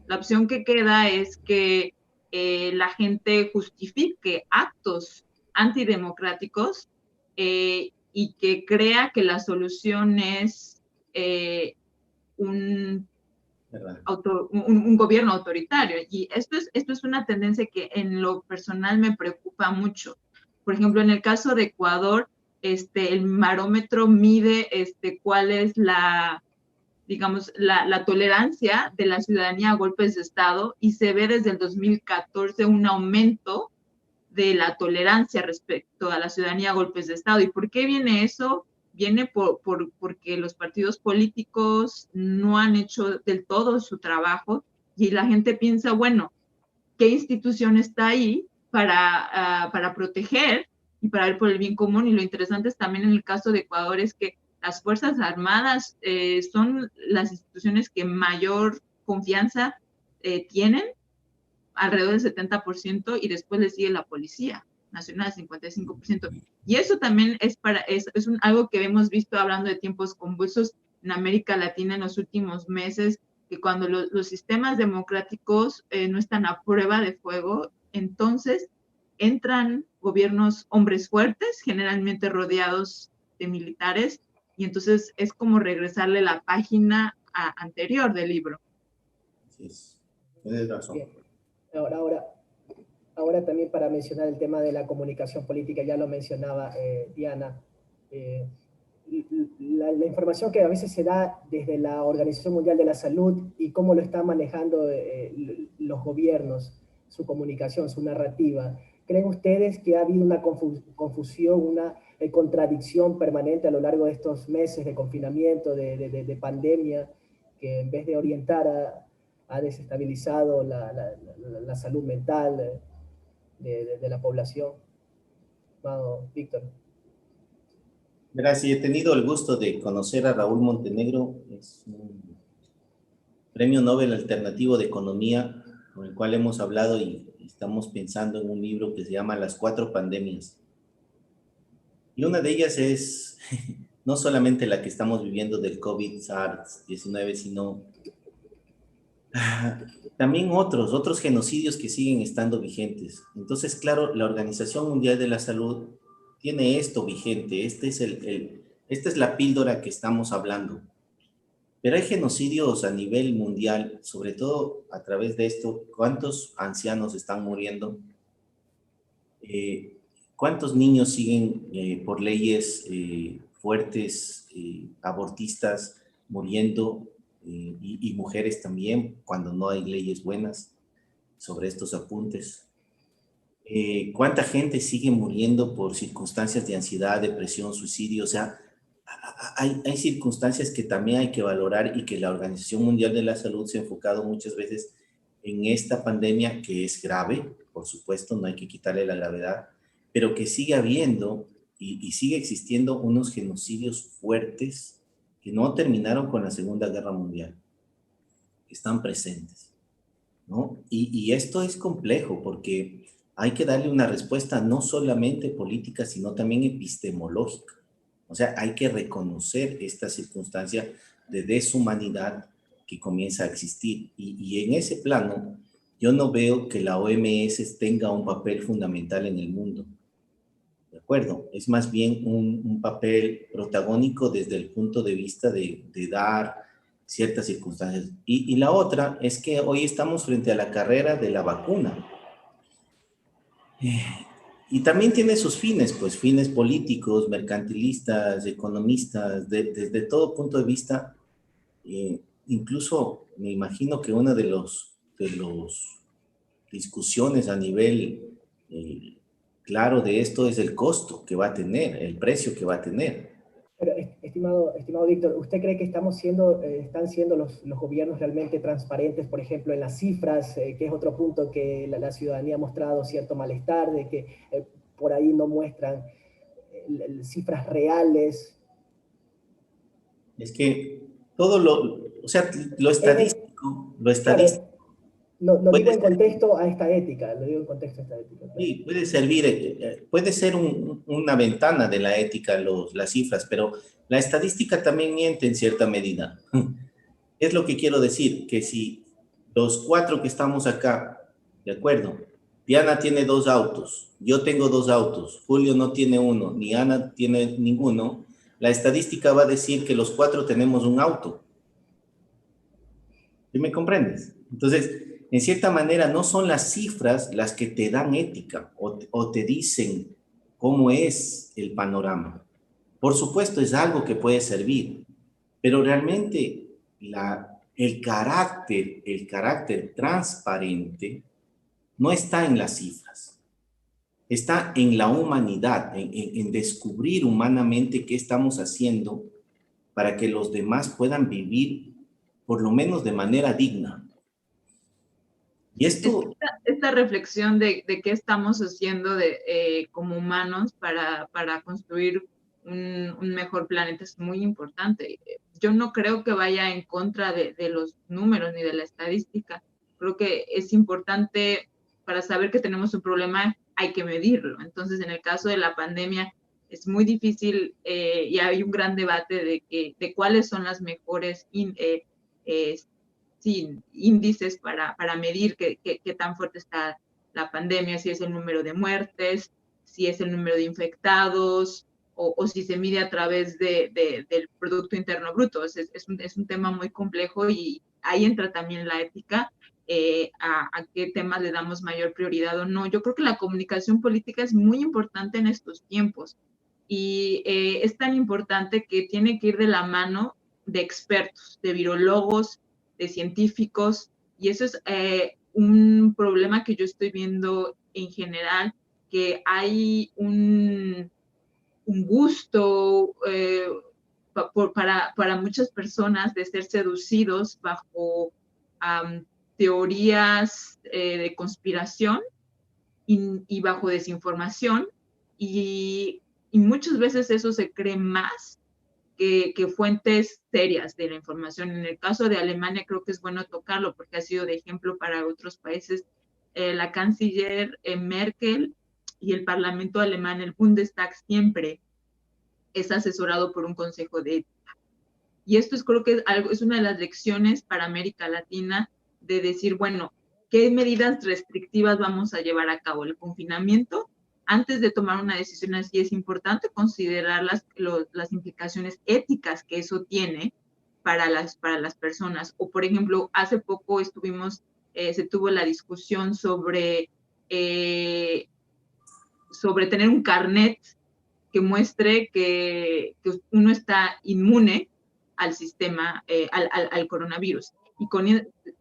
La opción que queda es que la gente justifique actos antidemocráticos y que crea que la solución es un ¿Verdad? un gobierno autoritario. Y esto es una tendencia que en lo personal me preocupa mucho. Por ejemplo, en el caso de Ecuador, el barómetro mide cuál es digamos, la tolerancia de la ciudadanía a golpes de Estado y se ve desde el 2014 un aumento de la tolerancia respecto a la ciudadanía a golpes de Estado. ¿Y por qué viene eso? Viene porque los partidos políticos no han hecho del todo su trabajo y la gente piensa, bueno, ¿qué institución está ahí para proteger y para ir por el bien común? Y lo interesante es también en el caso de Ecuador es que las Fuerzas Armadas son las instituciones que mayor confianza tienen, alrededor del 70%, y después le sigue la Policía Nacional, 55%. Y eso también es algo que hemos visto hablando de tiempos convulsos en América Latina en los últimos meses, que cuando los sistemas democráticos no están a prueba de fuego, entonces entran gobiernos hombres fuertes, generalmente rodeados de militares, y entonces es como regresarle la página anterior del libro. Así es. Tienes razón. bien. Ahora también para mencionar el tema de la comunicación política, ya lo mencionaba Diana, la información que a veces se da desde la Organización Mundial de la Salud y cómo lo están manejando los gobiernos, su comunicación, su narrativa. ¿Creen ustedes que ha habido una confusión, una contradicción permanente a lo largo de estos meses de confinamiento, de pandemia, que en vez de orientar ha desestabilizado la salud mental de la población? Estimado Víctor. Verás, sí, he tenido el gusto de conocer a Raúl Montenegro, es un premio Nobel alternativo de economía, con el cual hemos hablado y estamos pensando en un libro que se llama Las 4 pandemias. Y una de ellas es no solamente la que estamos viviendo del COVID-SARS-19, sino también otros genocidios que siguen estando vigentes. Entonces, claro, la Organización Mundial de la Salud tiene esto vigente, esta es la píldora que estamos hablando. Pero hay genocidios a nivel mundial, sobre todo a través de esto. ¿Cuántos ancianos están muriendo? ¿Cuántos niños siguen por leyes fuertes, abortistas, muriendo? Y mujeres también, cuando no hay leyes buenas. sobre estos apuntes. ¿Cuánta gente sigue muriendo por circunstancias de ansiedad, depresión, suicidio? O sea, hay circunstancias que también hay que valorar y que la Organización Mundial de la Salud se ha enfocado muchas veces en esta pandemia, que es grave, por supuesto, no hay que quitarle la gravedad, pero que sigue habiendo y sigue existiendo unos genocidios fuertes que no terminaron con la Segunda Guerra Mundial, que están presentes, ¿no? Y esto es complejo porque hay que darle una respuesta no solamente política, sino también epistemológica. O sea, hay que reconocer esta circunstancia de deshumanidad que comienza a existir. Y en ese plano, yo no veo que la OMS tenga un papel fundamental en el mundo. ¿De acuerdo? Es más bien un papel protagónico desde el punto de vista de dar ciertas circunstancias. Y la otra es que hoy estamos frente a la carrera de la vacuna. Y también tiene sus fines, pues fines políticos, mercantilistas, economistas, desde todo punto de vista. Incluso me imagino que una de los discusiones a nivel claro de esto es el costo que va a tener, el precio que va a tener. Pero, estimado Víctor, ¿usted cree que están siendo los gobiernos realmente transparentes, por ejemplo, en las cifras, que es otro punto que la ciudadanía ha mostrado cierto malestar, de que por ahí no muestran cifras reales? Es que todo o sea, lo estadístico, Claro, no digo en ser, contexto a esta ética, lo digo en contexto a esta ética. Claro. sí, puede servir, puede ser una ventana de la ética, las cifras, pero la estadística también miente en cierta medida. Es lo que quiero decir, que si los 4 que estamos acá, de acuerdo, Diana tiene 2 autos, yo tengo 2 autos, Julio no tiene uno, ni Ana tiene ninguno, la estadística va a decir que los 4 tenemos un auto. ¿Sí me comprendes? Entonces, en cierta manera, no son las cifras las que te dan ética o te dicen cómo es el panorama. Por supuesto, es algo que puede servir, pero realmente el carácter transparente no está en las cifras, está en la humanidad, en descubrir humanamente qué estamos haciendo para que los demás puedan vivir por lo menos de manera digna. Y esto... Esta reflexión de qué estamos haciendo como humanos para construir un mejor planeta es muy importante. Yo no creo que vaya en contra de los números ni de la estadística. Creo que es importante para saber que tenemos un problema, hay que medirlo. Entonces, en el caso de la pandemia, es muy difícil y hay un gran debate de cuáles son las mejores índices para medir qué tan fuerte está la pandemia, si es el número de muertes, si es el número de infectados, o si se mide a través del Producto Interno Bruto. Es un tema muy complejo y ahí entra también la ética, a qué temas le damos mayor prioridad o no. Yo creo que la comunicación política es muy importante en estos tiempos y es tan importante que tiene que ir de la mano de expertos, de virólogos, de científicos, y eso es un problema que yo estoy viendo en general, que hay un gusto para muchas personas de ser seducidos bajo teorías de conspiración y bajo desinformación, y muchas veces eso se cree más que fuentes serias de la información. En el caso de Alemania creo que es bueno tocarlo porque ha sido de ejemplo para otros países. La canciller Merkel y el Parlamento alemán, el Bundestag, siempre es asesorado por un consejo de ética. Y esto creo que es una de las lecciones para América Latina de decir, bueno, ¿qué medidas restrictivas vamos a llevar a cabo? El confinamiento. Antes de tomar una decisión así, es importante considerar las implicaciones éticas que eso tiene para las personas. O, por ejemplo, hace poco se tuvo la discusión sobre tener un carnet que muestre que uno está inmune al sistema, al coronavirus. Y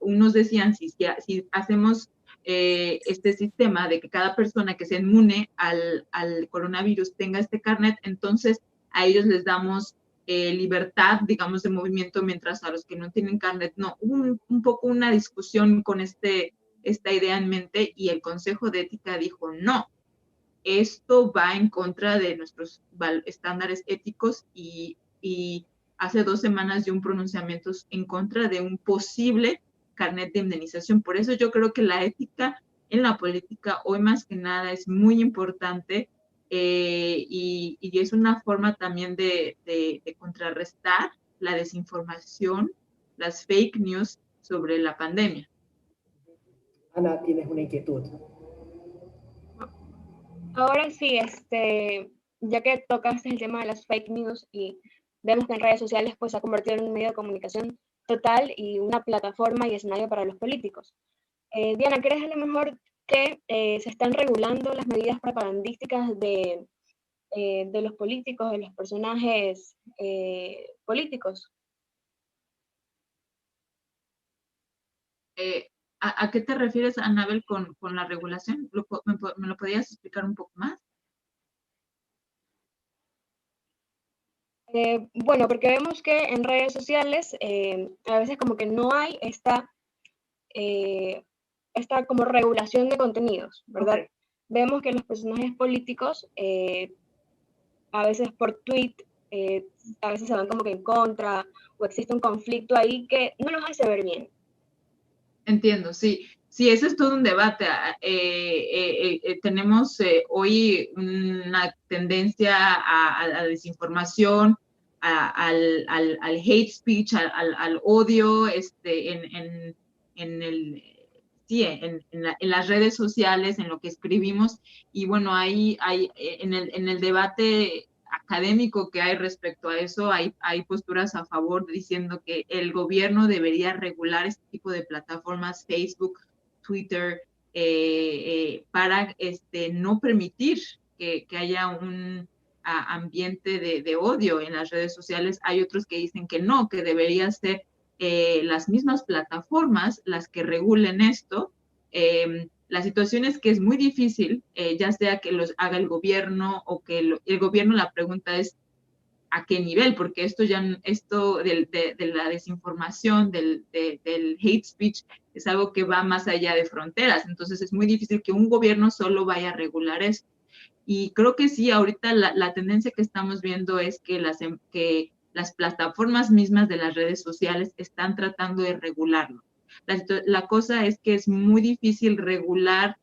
unos decían, si hacemos este sistema de que cada persona que sea inmune al coronavirus tenga este carnet, entonces a ellos les damos libertad, digamos, de movimiento, mientras a los que no tienen carnet no. Hubo un poco una discusión con esta idea en mente, y el Consejo de Ética dijo, no, esto va en contra de nuestros estándares éticos, y hace 2 semanas dio un pronunciamiento en contra de un posible carnet de indemnización. Por eso yo creo que la ética en la política hoy más que nada es muy importante, y es una forma también de contrarrestar la desinformación, las fake news sobre la pandemia. Ana, tienes una inquietud. Ahora sí, ya que tocaste el tema de las fake news y vemos que en redes sociales pues se ha convertido en un medio de comunicación total y una plataforma y escenario para los políticos. Diana, ¿crees a lo mejor que se están regulando las medidas propagandísticas de los políticos, de los personajes políticos? ¿A qué te refieres, Anabel, con la regulación? ¿Me lo podrías explicar un poco más? Bueno, porque vemos que en redes sociales a veces como que no hay esta como regulación de contenidos, ¿verdad? Okay. Vemos que los personajes políticos a veces por tweet a veces se van como que en contra, o existe un conflicto ahí que no los hace ver bien. Entiendo, sí. Sí, ese es todo un debate. Tenemos hoy una tendencia a la desinformación, al hate speech, al odio, en las redes sociales, en lo que escribimos. Y bueno, en el debate académico que hay respecto a eso, hay posturas a favor diciendo que el gobierno debería regular este tipo de plataformas, Facebook, Twitter, para no permitir que haya un ambiente de odio en las redes sociales. Hay otros que dicen que no, que debería ser las mismas plataformas las que regulen esto. La situación es que es muy difícil, ya sea que los haga el gobierno o que el gobierno, la pregunta es a qué nivel, porque esto de la desinformación, del hate speech, es algo que va más allá de fronteras. Entonces es muy difícil que un gobierno solo vaya a regular esto. Y creo que sí, ahorita la tendencia que estamos viendo es que las plataformas mismas de las redes sociales están tratando de regularlo. La cosa es que es muy difícil regular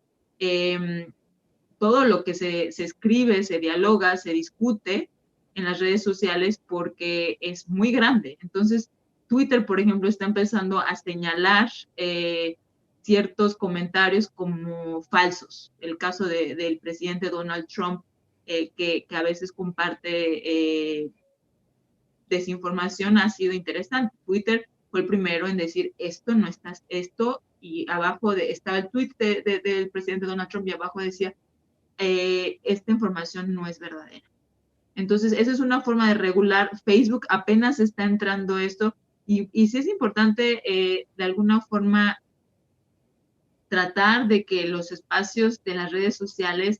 todo lo que se escribe, se dialoga, se discute en las redes sociales, porque es muy grande. Entonces, Twitter, por ejemplo, está empezando a señalar ciertos comentarios como falsos. El caso del presidente Donald Trump, que a veces comparte desinformación, ha sido interesante. Twitter fue el primero en decir, esto no está, y abajo estaba el tweet del presidente Donald Trump, y abajo decía, esta información no es verdadera. Entonces, esa es una forma de regular. Facebook apenas está entrando esto, y sí es importante de alguna forma tratar de que los espacios de las redes sociales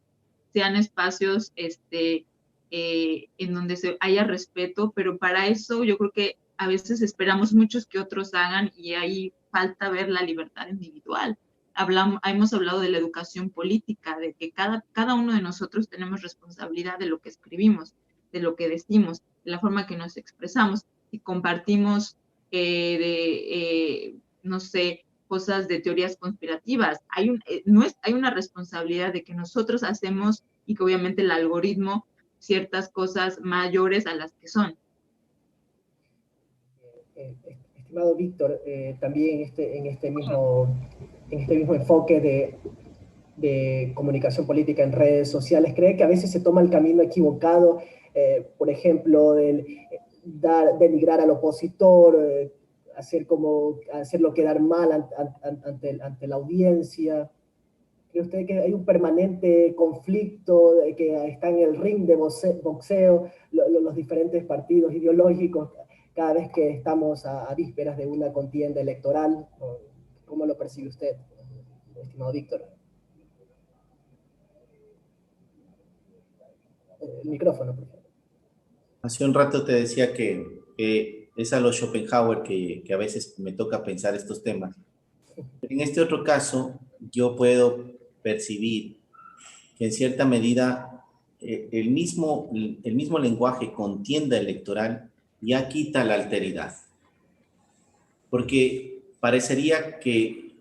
sean espacios en donde haya respeto, pero para eso yo creo que a veces esperamos muchos que otros hagan, y ahí falta ver la libertad individual. Hemos hablado de la educación política, de que cada uno de nosotros tenemos responsabilidad de lo que escribimos, de lo que decimos, de la forma que nos expresamos. Si compartimos no sé, cosas de teorías conspirativas, hay una responsabilidad de que nosotros hacemos, y que obviamente el algoritmo, ciertas cosas mayores a las que son. Estimado Víctor, también en este mismo enfoque de comunicación política en redes sociales, ¿cree que a veces se toma el camino equivocado, por ejemplo, denigrar al opositor, hacerlo quedar mal ante la audiencia? ¿Cree usted que hay un permanente conflicto que está en el ring de boxeo, los diferentes partidos ideológicos, cada vez que estamos a vísperas de una contienda electoral? ¿Cómo lo percibe usted? estimado Víctor. El micrófono, por favor. Hace un rato te decía que es a los Schopenhauer que a veces me toca pensar estos temas. En este otro caso, yo puedo percibir que en cierta medida el mismo lenguaje contienda electoral ya quita la alteridad. Porque parecería que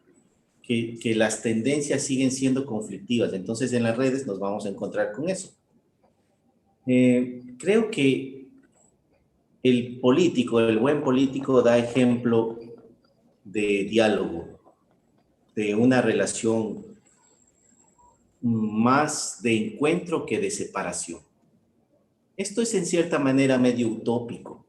las tendencias siguen siendo conflictivas. Entonces en las redes nos vamos a encontrar con eso. Creo que el buen político da ejemplo de diálogo, de una relación más de encuentro que de separación. Esto es en cierta manera medio utópico,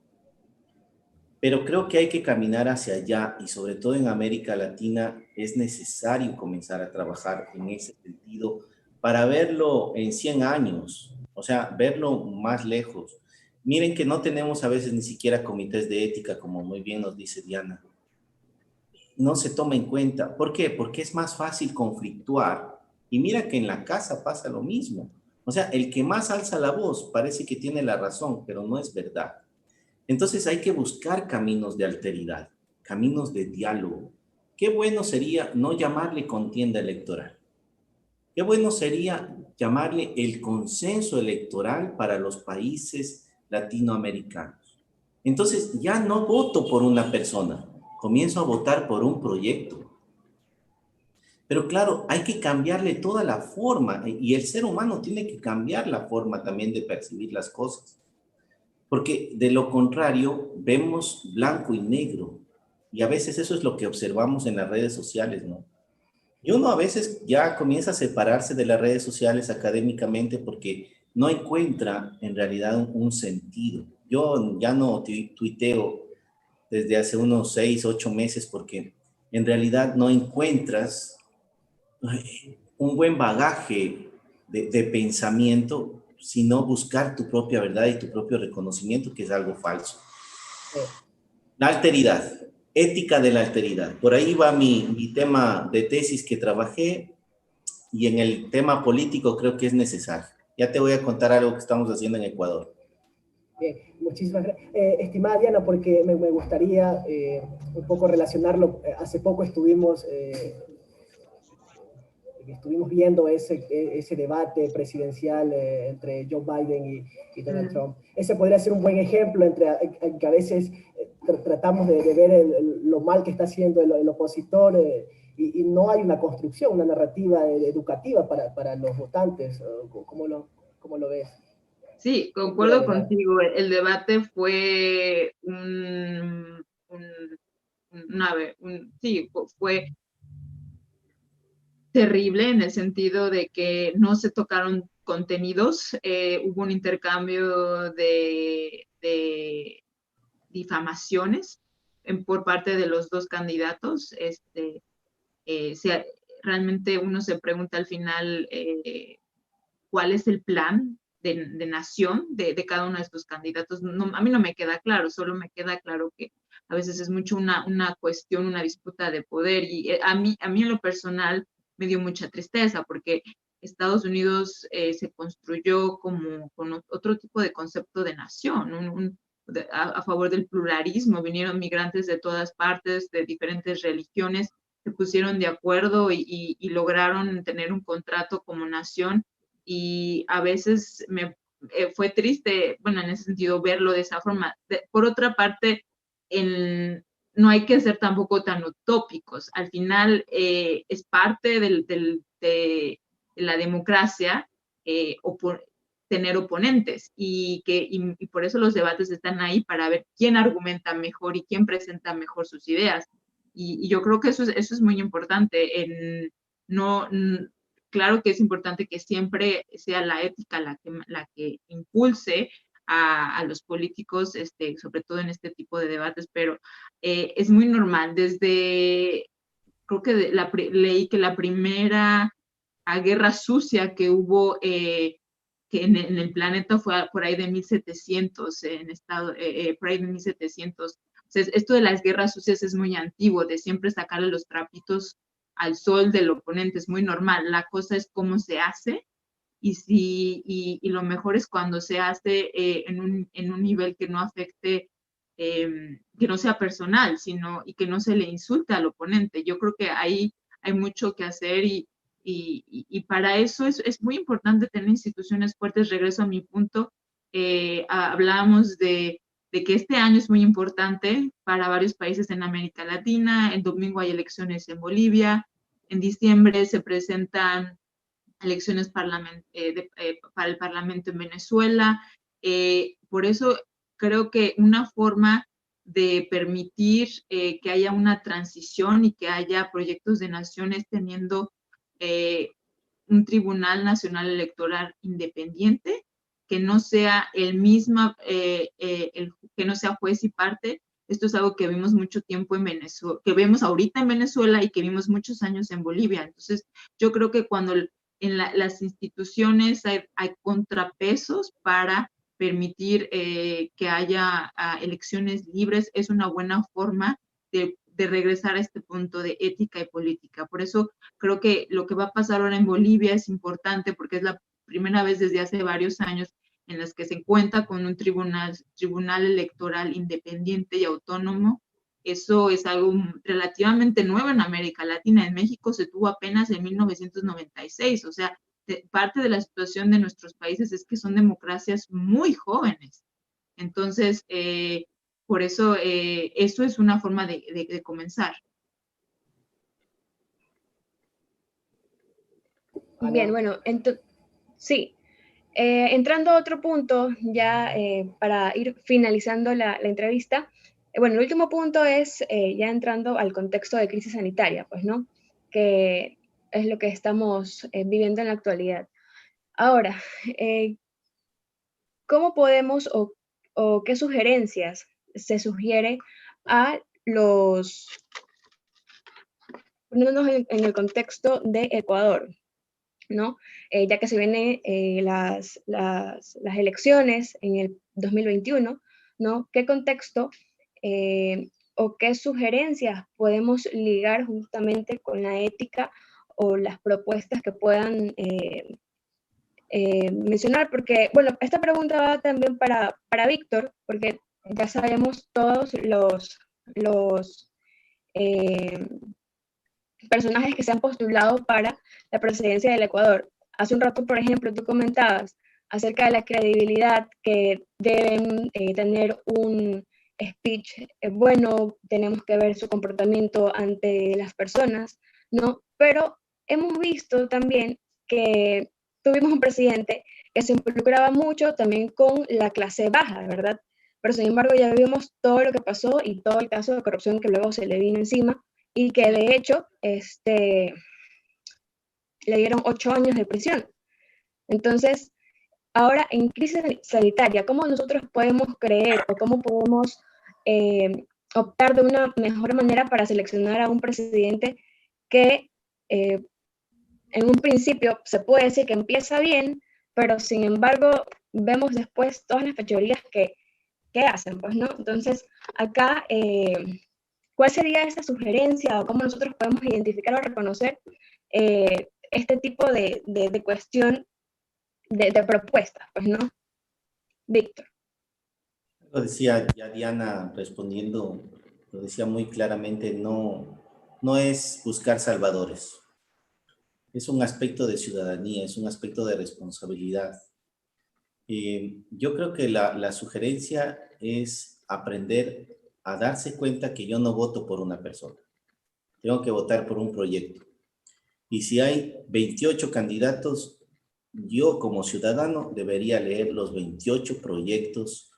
pero creo que hay que caminar hacia allá y sobre todo en América Latina es necesario comenzar a trabajar en ese sentido para verlo en 100 años, o sea, verlo más lejos. Miren que no tenemos a veces ni siquiera comités de ética, como muy bien nos dice Diana. No se toma en cuenta. ¿Por qué? Porque es más fácil conflictuar. Y mira que en la casa pasa lo mismo. O sea, el que más alza la voz parece que tiene la razón, pero no es verdad. Entonces hay que buscar caminos de alteridad, caminos de diálogo. Qué bueno sería no llamarle contienda electoral. Qué bueno sería llamarle el consenso electoral para los países latinoamericanos. Entonces ya no voto por una persona, comienzo a votar por un proyecto. Pero claro, hay que cambiarle toda la forma y el ser humano tiene que cambiar la forma también de percibir las cosas. Porque de lo contrario, vemos blanco y negro. Y a veces eso es lo que observamos en las redes sociales, ¿no? Y uno a veces ya comienza a separarse de las redes sociales académicamente porque no encuentra en realidad un sentido. Yo ya no tuiteo desde hace unos 6, 8 meses porque en realidad no encuentras un buen bagaje de pensamiento, sino buscar tu propia verdad y tu propio reconocimiento, que es algo falso. La alteridad, ética de la alteridad. Por ahí va mi tema de tesis que trabajé y en el tema político creo que es necesario. Ya te voy a contar algo que estamos haciendo en Ecuador. Bien, muchísimas gracias. Estimada Diana, porque me gustaría un poco relacionarlo. Hace poco estuvimos viendo ese debate presidencial entre Joe Biden y Donald Trump. Ese podría ser un buen ejemplo que a veces tratamos de ver lo mal que está haciendo el opositor y no hay una construcción, una narrativa educativa para los votantes. ¿Cómo lo ves? Sí, concuerdo contigo. El debate fue fue terrible en el sentido de que no se tocaron contenidos, hubo un intercambio de difamaciones por parte de los dos candidatos. Realmente uno se pregunta al final cuál es el plan de nación de cada uno de estos candidatos. No, a mí no me queda claro, solo me queda claro que a veces es mucho una cuestión, una disputa de poder, y a mí en lo personal me dio mucha tristeza porque Estados Unidos se construyó con otro tipo de concepto de nación, a favor del pluralismo. Vinieron migrantes de todas partes, de diferentes religiones, se pusieron de acuerdo y lograron tener un contrato como nación, y a veces fue triste, bueno, en ese sentido, verlo de esa forma. Por otra parte, no hay que ser tampoco tan utópicos. Al final es parte de la democracia tener oponentes, y por eso los debates están ahí, para ver quién argumenta mejor y quién presenta mejor sus ideas. Y yo creo que eso es muy importante. Claro que es importante que siempre sea la ética la que impulse a los políticos, sobre todo en este tipo de debates, pero es muy normal. Creo que leí que la primera guerra sucia que hubo que en el planeta fue por ahí de 1700, por ahí de 1700. O sea, esto de las guerras sucias es muy antiguo, de siempre sacarle los trapitos al sol del oponente, es muy normal. La cosa es cómo se hace, y lo mejor es cuando se hace en un nivel que no afecte, que no sea personal, y que no se le insulte al oponente. Yo creo que ahí hay mucho que hacer, y para eso es muy importante tener instituciones fuertes. Regreso a mi punto, hablábamos de que este año es muy importante para varios países en América Latina. El domingo hay elecciones en Bolivia, en diciembre se presentan elecciones para el Parlamento en Venezuela. Por eso creo que una forma de permitir que haya una transición y que haya proyectos de naciones teniendo un Tribunal Nacional Electoral independiente, que no sea que no sea juez y parte. Esto es algo que vimos mucho tiempo en Venezuela, que vemos ahorita en Venezuela y que vimos muchos años en Bolivia. Entonces, yo creo que cuando en las instituciones hay contrapesos para permitir que haya elecciones libres, es una buena forma de regresar a este punto de ética y política. Por eso creo que lo que va a pasar ahora en Bolivia es importante, porque es la primera vez desde hace varios años en las que se cuenta con un tribunal electoral independiente y autónomo. Eso es algo relativamente nuevo en América Latina. En México se tuvo apenas en 1996. O sea, parte de la situación de nuestros países es que son democracias muy jóvenes. Entonces, por eso, eso es una forma de comenzar. Bien, bueno, sí. Entrando a otro punto, ya para ir finalizando la entrevista, bueno, el último punto es ya entrando al contexto de crisis sanitaria, pues, ¿no? Que es lo que estamos viviendo en la actualidad. Ahora, ¿cómo podemos o qué sugerencias se sugiere a los, poniéndonos en el contexto de Ecuador, ¿no? Ya que se vienen las elecciones en el 2021, ¿no? ¿Qué contexto o qué sugerencias podemos ligar justamente con la ética o las propuestas que puedan mencionar? Porque, bueno, esta pregunta va también para Víctor, porque ya sabemos todos los personajes que se han postulado para la presidencia del Ecuador. Hace un rato, por ejemplo, tú comentabas acerca de la credibilidad que deben tener un speech bueno, tenemos que ver su comportamiento ante las personas, ¿no? Pero hemos visto también que tuvimos un presidente que se involucraba mucho también con la clase baja, ¿verdad? Pero sin embargo ya vimos todo lo que pasó y todo el caso de corrupción que luego se le vino encima, y que de hecho le dieron 8 años de prisión. Entonces, ahora en crisis sanitaria, ¿cómo nosotros podemos creer o cómo podemos optar de una mejor manera para seleccionar a un presidente que en un principio se puede decir que empieza bien, pero sin embargo vemos después todas las fechorías que hacen, pues, ¿no? Entonces, acá ¿cuál sería esa sugerencia o cómo nosotros podemos identificar o reconocer este tipo de cuestión de propuestas, pues, ¿no? Víctor. Lo decía ya Diana respondiendo, lo decía muy claramente, no es buscar salvadores. Es un aspecto de ciudadanía, es un aspecto de responsabilidad. Yo creo que la sugerencia es aprender a darse cuenta que yo no voto por una persona. Tengo que votar por un proyecto. Y si hay 28 candidatos, yo como ciudadano debería leer los 28 proyectos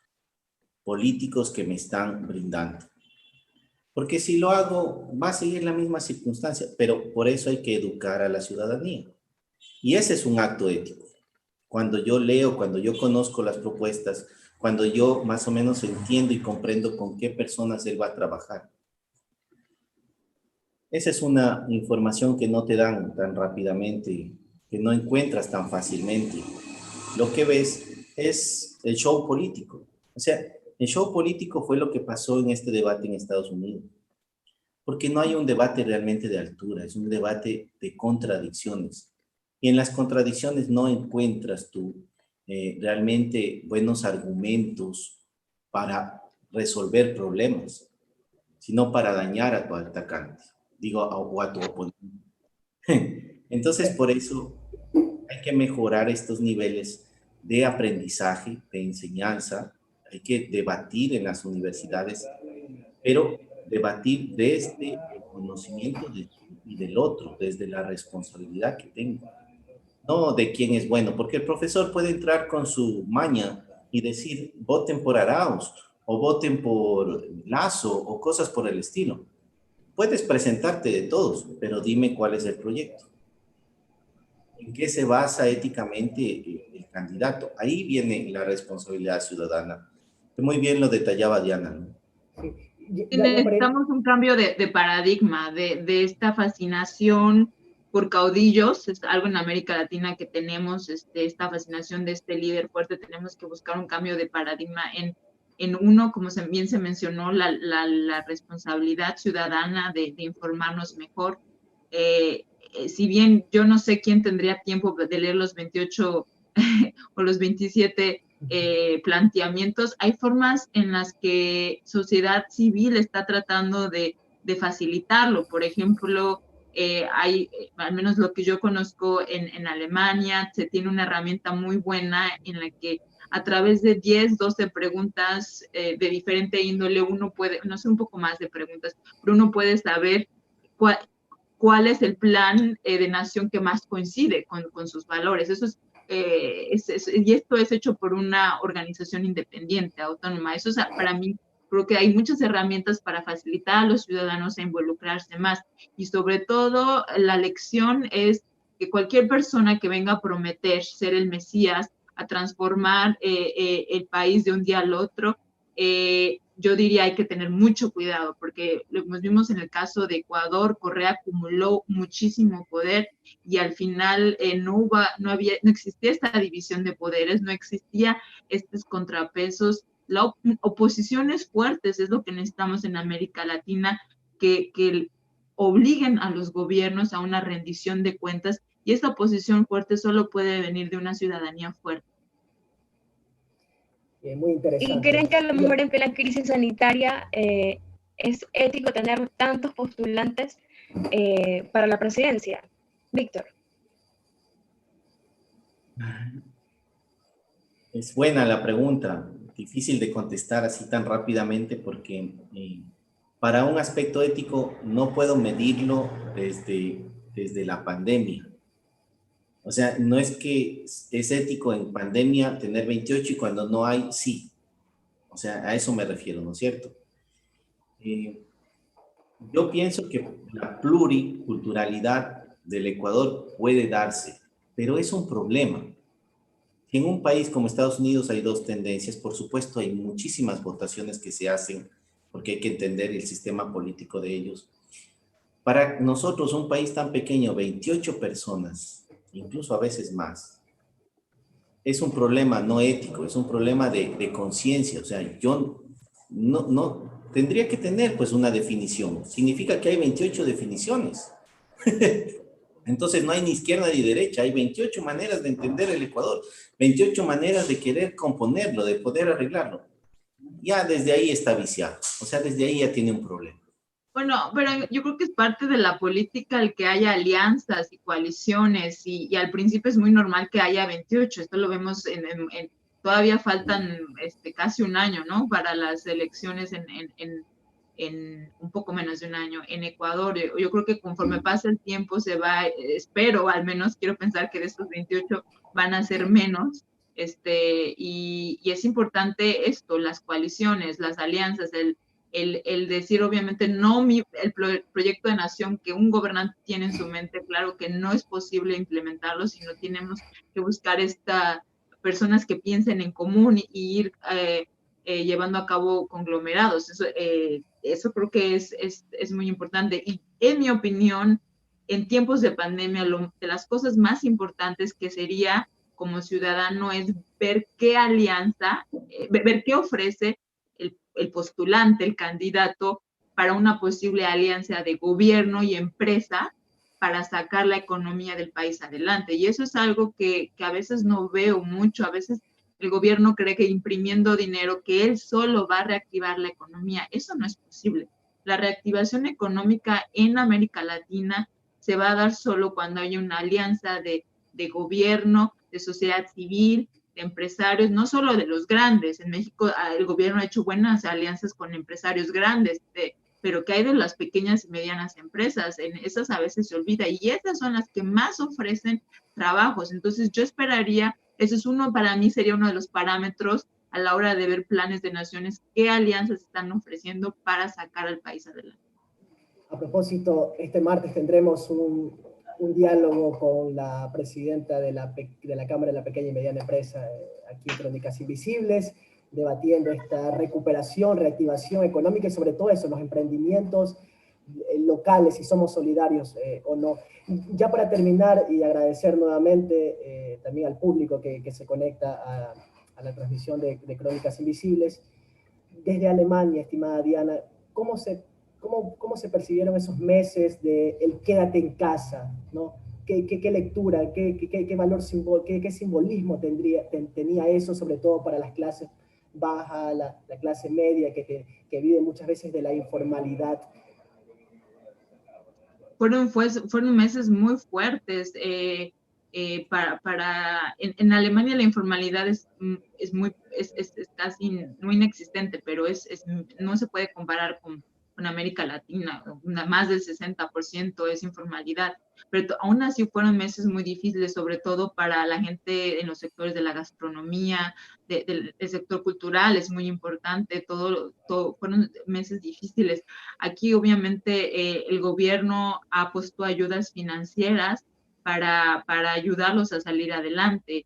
políticos que me están brindando. Porque si lo hago, va a seguir la misma circunstancia, pero por eso hay que educar a la ciudadanía. Y ese es un acto ético. Cuando yo leo, cuando yo conozco las propuestas, cuando yo más o menos entiendo y comprendo con qué personas él va a trabajar. Esa es una información que no te dan tan rápidamente, que no encuentras tan fácilmente. Lo que ves es el show político. O sea, el show político fue lo que pasó en este debate en Estados Unidos. porque no hay un debate realmente de altura, es un debate de contradicciones. Y en las contradicciones no encuentras tú realmente buenos argumentos para resolver problemas, sino para dañar a tu atacante, digo, o a tu oponente. Entonces, por eso hay que mejorar estos niveles de aprendizaje, de enseñanza, hay que debatir en las universidades, pero debatir desde el conocimiento y del otro, desde la responsabilidad que tengo, no de quién es bueno, porque el profesor puede entrar con su maña y decir, voten por Arauz, o voten por Lazo, o cosas por el estilo. Puedes presentarte de todos, pero dime cuál es el proyecto. ¿En qué se basa éticamente el candidato? Ahí viene la responsabilidad ciudadana, que muy bien lo detallaba Diana, ¿no? Necesitamos un cambio de paradigma, de esta fascinación por caudillos, es algo en América Latina que tenemos, esta fascinación de este líder fuerte. Tenemos que buscar un cambio de paradigma en uno, como bien se mencionó, la responsabilidad ciudadana de informarnos mejor. Si bien yo no sé quién tendría tiempo de leer los 28 o los 27 planteamientos, hay formas en las que sociedad civil está tratando de facilitarlo. Por ejemplo, hay, al menos lo que yo conozco en Alemania, se tiene una herramienta muy buena en la que a través de 10, 12 preguntas de diferente índole, uno puede, no sé, un poco más de preguntas, pero uno puede saber cuál es el plan de nación que más coincide con sus valores. Eso y esto es hecho por una organización independiente, autónoma. Eso es, para mí, creo que hay muchas herramientas para facilitar a los ciudadanos a involucrarse más. Y sobre todo, la lección es que cualquier persona que venga a prometer ser el Mesías, a transformar el país de un día al otro, yo diría hay que tener mucho cuidado, porque lo que vimos en el caso de Ecuador, Correa acumuló muchísimo poder y al final no existía esta división de poderes, no existía estos contrapesos. Oposiciones fuertes es lo que necesitamos en América Latina, que obliguen a los gobiernos a una rendición de cuentas, y esta oposición fuerte solo puede venir de una ciudadanía fuerte. Muy interesante. ¿Y creen que a lo mejor en plena crisis sanitaria es ético tener tantos postulantes para la presidencia? Víctor. Es buena la pregunta, difícil de contestar así tan rápidamente porque para un aspecto ético no puedo medirlo desde la pandemia. O sea, no es que es ético en pandemia tener 28 y cuando no hay, sí. O sea, a eso me refiero, ¿no es cierto? Yo pienso que la pluriculturalidad del Ecuador puede darse, pero es un problema. En un país como Estados Unidos hay dos tendencias. Por supuesto, hay muchísimas votaciones que se hacen porque hay que entender el sistema político de ellos. Para nosotros, un país tan pequeño, 28 personas, incluso a veces más, es un problema no ético, es un problema de conciencia. O sea, yo no tendría que tener pues una definición. Significa que hay 28 definiciones. Entonces no hay ni izquierda ni derecha, hay 28 maneras de entender el Ecuador, 28 maneras de querer componerlo, de poder arreglarlo. Ya desde ahí está viciado, o sea, desde ahí ya tiene un problema. Bueno, pero yo creo que es parte de la política el que haya alianzas y coaliciones, y al principio es muy normal que haya 28. Esto lo vemos todavía faltan casi un año, ¿no? Para las elecciones en un poco menos de un año en Ecuador. Yo creo que conforme pasa el tiempo se va, espero, al menos quiero pensar que de estos 28 van a ser menos, y es importante esto, las coaliciones, las alianzas, el decir, obviamente, no el proyecto de nación que un gobernante tiene en su mente, claro que no es posible implementarlo, sino tenemos que buscar personas que piensen en común y ir llevando a cabo conglomerados. Eso creo que es muy importante. Y en mi opinión, en tiempos de pandemia, de las cosas más importantes que sería como ciudadano es ver qué alianza, ver qué ofrece el postulante, el candidato, para una posible alianza de gobierno y empresa para sacar la economía del país adelante. Y eso es algo que a veces no veo mucho. A veces el gobierno cree que imprimiendo dinero, que él solo va a reactivar la economía. Eso no es posible. La reactivación económica en América Latina se va a dar solo cuando haya una alianza de gobierno, de sociedad civil, de empresarios, no solo de los grandes. En México el gobierno ha hecho buenas alianzas con empresarios grandes, pero ¿qué hay de las pequeñas y medianas empresas? En esas a veces se olvida, y esas son las que más ofrecen trabajos. Entonces yo esperaría, ese es uno, para mí sería uno de los parámetros a la hora de ver planes de naciones, qué alianzas están ofreciendo para sacar al país adelante. A propósito, este martes tendremos un diálogo con la presidenta de la Cámara de la Pequeña y Mediana Empresa, aquí en Crónicas Invisibles, debatiendo esta recuperación, reactivación económica y sobre todo eso, los emprendimientos locales, si somos solidarios o no. Ya para terminar y agradecer nuevamente también al público que se conecta a la transmisión de Crónicas Invisibles, desde Alemania, estimada Diana, ¿cómo se percibieron esos meses de el quédate en casa, ¿no? ¿Qué lectura, qué valor qué simbolismo tenía eso, sobre todo para las clases bajas, la clase media, que vive muchas veces de la informalidad? Fueron meses muy fuertes. En Alemania la informalidad es casi no inexistente, pero no se puede comparar con América Latina. Más del 60% es informalidad, pero aún así fueron meses muy difíciles, sobre todo para la gente en los sectores de la gastronomía, del sector cultural, es muy importante. Fueron meses difíciles. Aquí obviamente el gobierno ha puesto ayudas financieras para ayudarlos a salir adelante,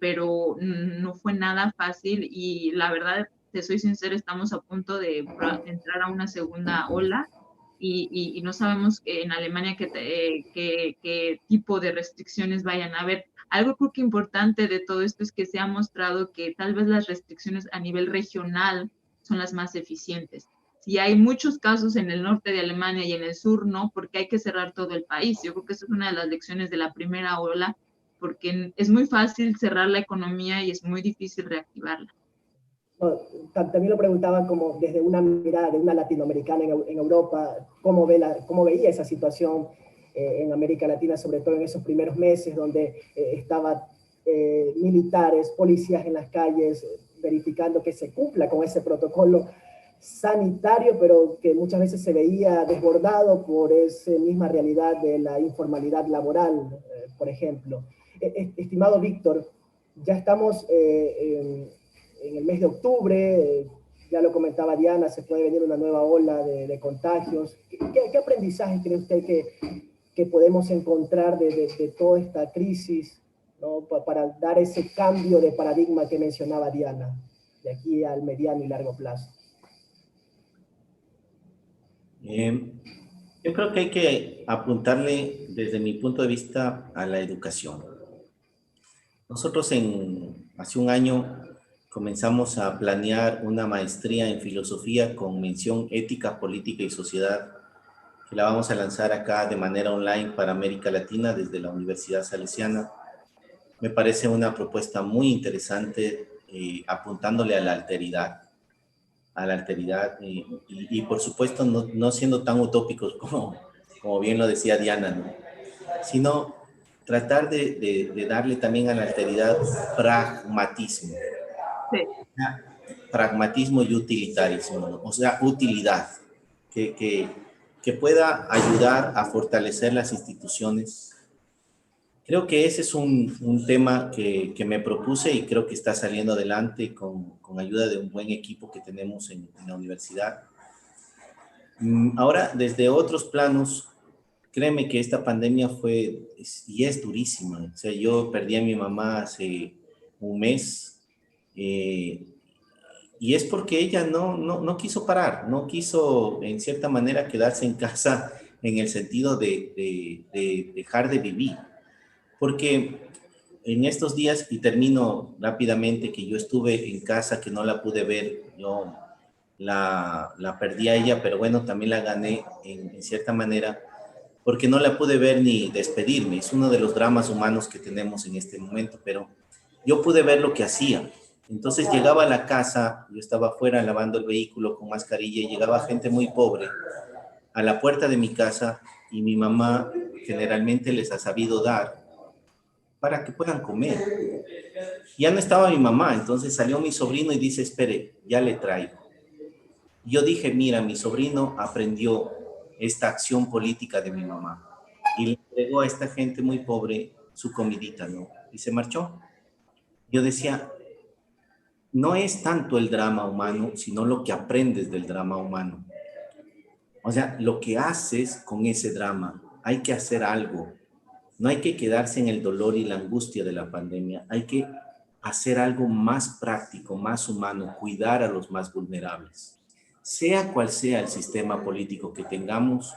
pero no fue nada fácil, y la verdad, te soy sincera, estamos a punto de entrar a una segunda ola, y no sabemos en Alemania qué tipo de restricciones vayan a haber. Algo creo que importante de todo esto es que se ha mostrado que tal vez las restricciones a nivel regional son las más eficientes. Si hay muchos casos en el norte de Alemania y en el sur no, porque hay que cerrar todo el país. Yo creo que esa es una de las lecciones de la primera ola, porque es muy fácil cerrar la economía y es muy difícil reactivarla. Bueno, también lo preguntaba como desde una mirada de una latinoamericana en Europa, cómo veía esa situación en América Latina, sobre todo en esos primeros meses donde estaban militares, policías en las calles, verificando que se cumpla con ese protocolo sanitario, pero que muchas veces se veía desbordado por esa misma realidad de la informalidad laboral, por ejemplo. Estimado Víctor, ya estamos en el mes de octubre, ya lo comentaba Diana, se puede venir una nueva ola de contagios. ¿Qué aprendizaje cree usted que podemos encontrar de toda esta crisis, ¿no? Para dar ese cambio de paradigma que mencionaba Diana, de aquí al mediano y largo plazo? Yo creo que hay que apuntarle, desde mi punto de vista, a la educación. Nosotros hace un año comenzamos a planear una maestría en filosofía con mención ética, política y sociedad, que la vamos a lanzar acá de manera online para América Latina desde la Universidad Salesiana. Me parece una propuesta muy interesante, apuntándole a la alteridad y por supuesto no siendo tan utópicos como bien lo decía Diana, ¿no? Sino tratar de darle también a la alteridad pragmatismo. Sí. Pragmatismo y utilitarismo, ¿no? O sea, utilidad, que pueda ayudar a fortalecer las instituciones. Creo que ese es un tema que me propuse y creo que está saliendo adelante con ayuda de un buen equipo que tenemos en la universidad. Ahora, desde otros planos, créeme que esta pandemia fue y es durísima. O sea, yo perdí a mi mamá hace un mes y es porque ella no quiso parar, no quiso en cierta manera quedarse en casa en el sentido de dejar de vivir. Porque en estos días, y termino rápidamente, que yo estuve en casa, que no la pude ver, yo la perdí a ella, pero bueno, también la gané en cierta manera, porque no la pude ver ni despedirme. Es uno de los dramas humanos que tenemos en este momento, pero yo pude ver lo que hacía. Entonces llegaba a la casa, yo estaba afuera lavando el vehículo con mascarilla y llegaba gente muy pobre a la puerta de mi casa y mi mamá generalmente les ha sabido dar para que puedan comer. Ya no estaba mi mamá, entonces salió mi sobrino y dice, espere, ya le traigo. Yo dije, mira, mi sobrino aprendió esta acción política de mi mamá y le entregó a esta gente muy pobre su comidita, ¿no? Y se marchó. Yo decía, no es tanto el drama humano, sino lo que aprendes del drama humano. O sea, lo que haces con ese drama, hay que hacer algo. No hay que quedarse en el dolor y la angustia de la pandemia. Hay que hacer algo más práctico, más humano, cuidar a los más vulnerables. Sea cual sea el sistema político que tengamos,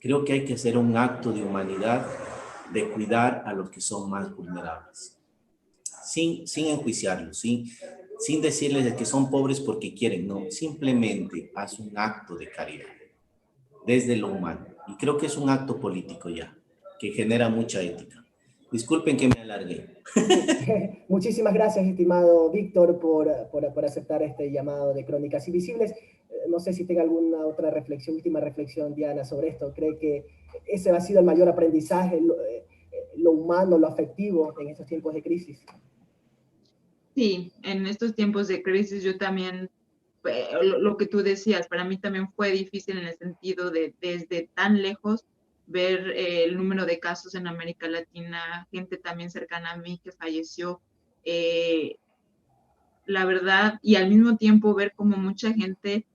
creo que hay que hacer un acto de humanidad, de cuidar a los que son más vulnerables. Sin enjuiciarlos, sin decirles de que son pobres porque quieren, no, simplemente haz un acto de caridad desde lo humano. Y creo que es un acto político ya, que genera mucha ética. Disculpen que me alargué. Muchísimas gracias, estimado Víctor, por aceptar este llamado de Crónicas Invisibles. No sé si tenga alguna otra reflexión, última reflexión, Diana, sobre esto. ¿Cree que ese ha sido el mayor aprendizaje, lo humano, lo afectivo en estos tiempos de crisis? Sí, en estos tiempos de crisis yo también, lo que tú decías, para mí también fue difícil en el sentido de desde tan lejos ver el número de casos en América Latina, gente también cercana a mí que falleció, la verdad, y al mismo tiempo ver cómo mucha gente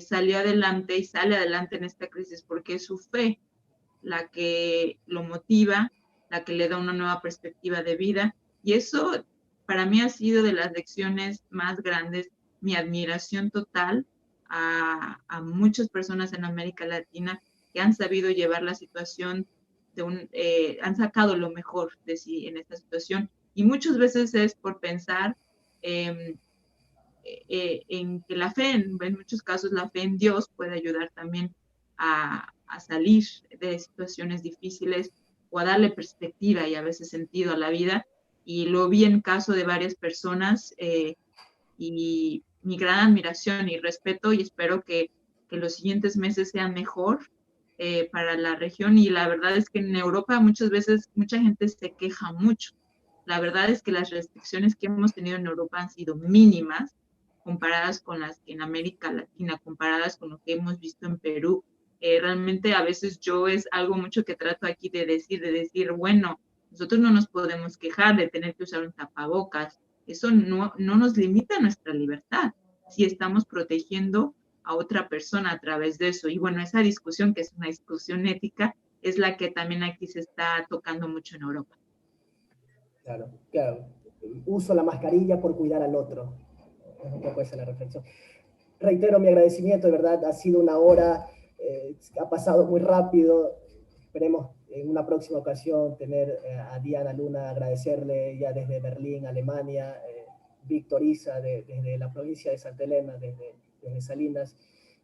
salió adelante y sale adelante en esta crisis porque es su fe la que lo motiva, la que le da una nueva perspectiva de vida. Y eso para mí ha sido de las lecciones más grandes, mi admiración total a muchas personas en América Latina que han sabido llevar la situación, han sacado lo mejor de sí en esta situación. Y muchas veces es por pensar en que la fe, en muchos casos la fe en Dios puede ayudar también a salir de situaciones difíciles o a darle perspectiva y a veces sentido a la vida. Y lo vi en caso de varias personas y mi gran admiración y respeto y espero que los siguientes meses sean mejor para la región. Y la verdad es que en Europa muchas veces mucha gente se queja mucho. La verdad es que las restricciones que hemos tenido en Europa han sido mínimas comparadas con las que en América Latina, comparadas con lo que hemos visto en Perú. Realmente a veces yo es algo mucho que trato aquí de decir, bueno, nosotros no nos podemos quejar de tener que usar un tapabocas. Eso no nos limita nuestra libertad si estamos protegiendo a otra persona a través de eso. Y bueno, esa discusión, que es una discusión ética, es la que también aquí se está tocando mucho en Europa. Claro, claro. Uso la mascarilla por cuidar al otro. Es un poco esa la reflexión. Reitero mi agradecimiento, de verdad, ha sido una hora, ha pasado muy rápido. Esperemos en una próxima ocasión tener a Diana Luna, agradecerle ya desde Berlín, Alemania, Víctor Isa desde la provincia de Santa Elena, desde Salinas.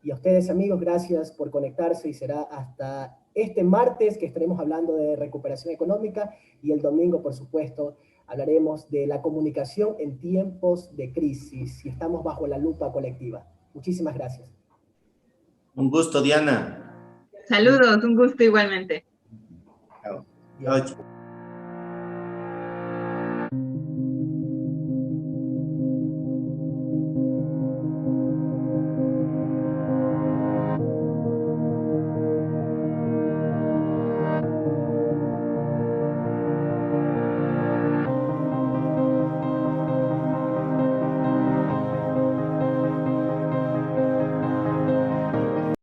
Y a ustedes, amigos, gracias por conectarse y será hasta este martes que estaremos hablando de recuperación económica y el domingo, por supuesto, hablaremos de la comunicación en tiempos de crisis y estamos bajo la lupa colectiva. Muchísimas gracias. Un gusto, Diana. Saludos, un gusto igualmente. Chao. Chao.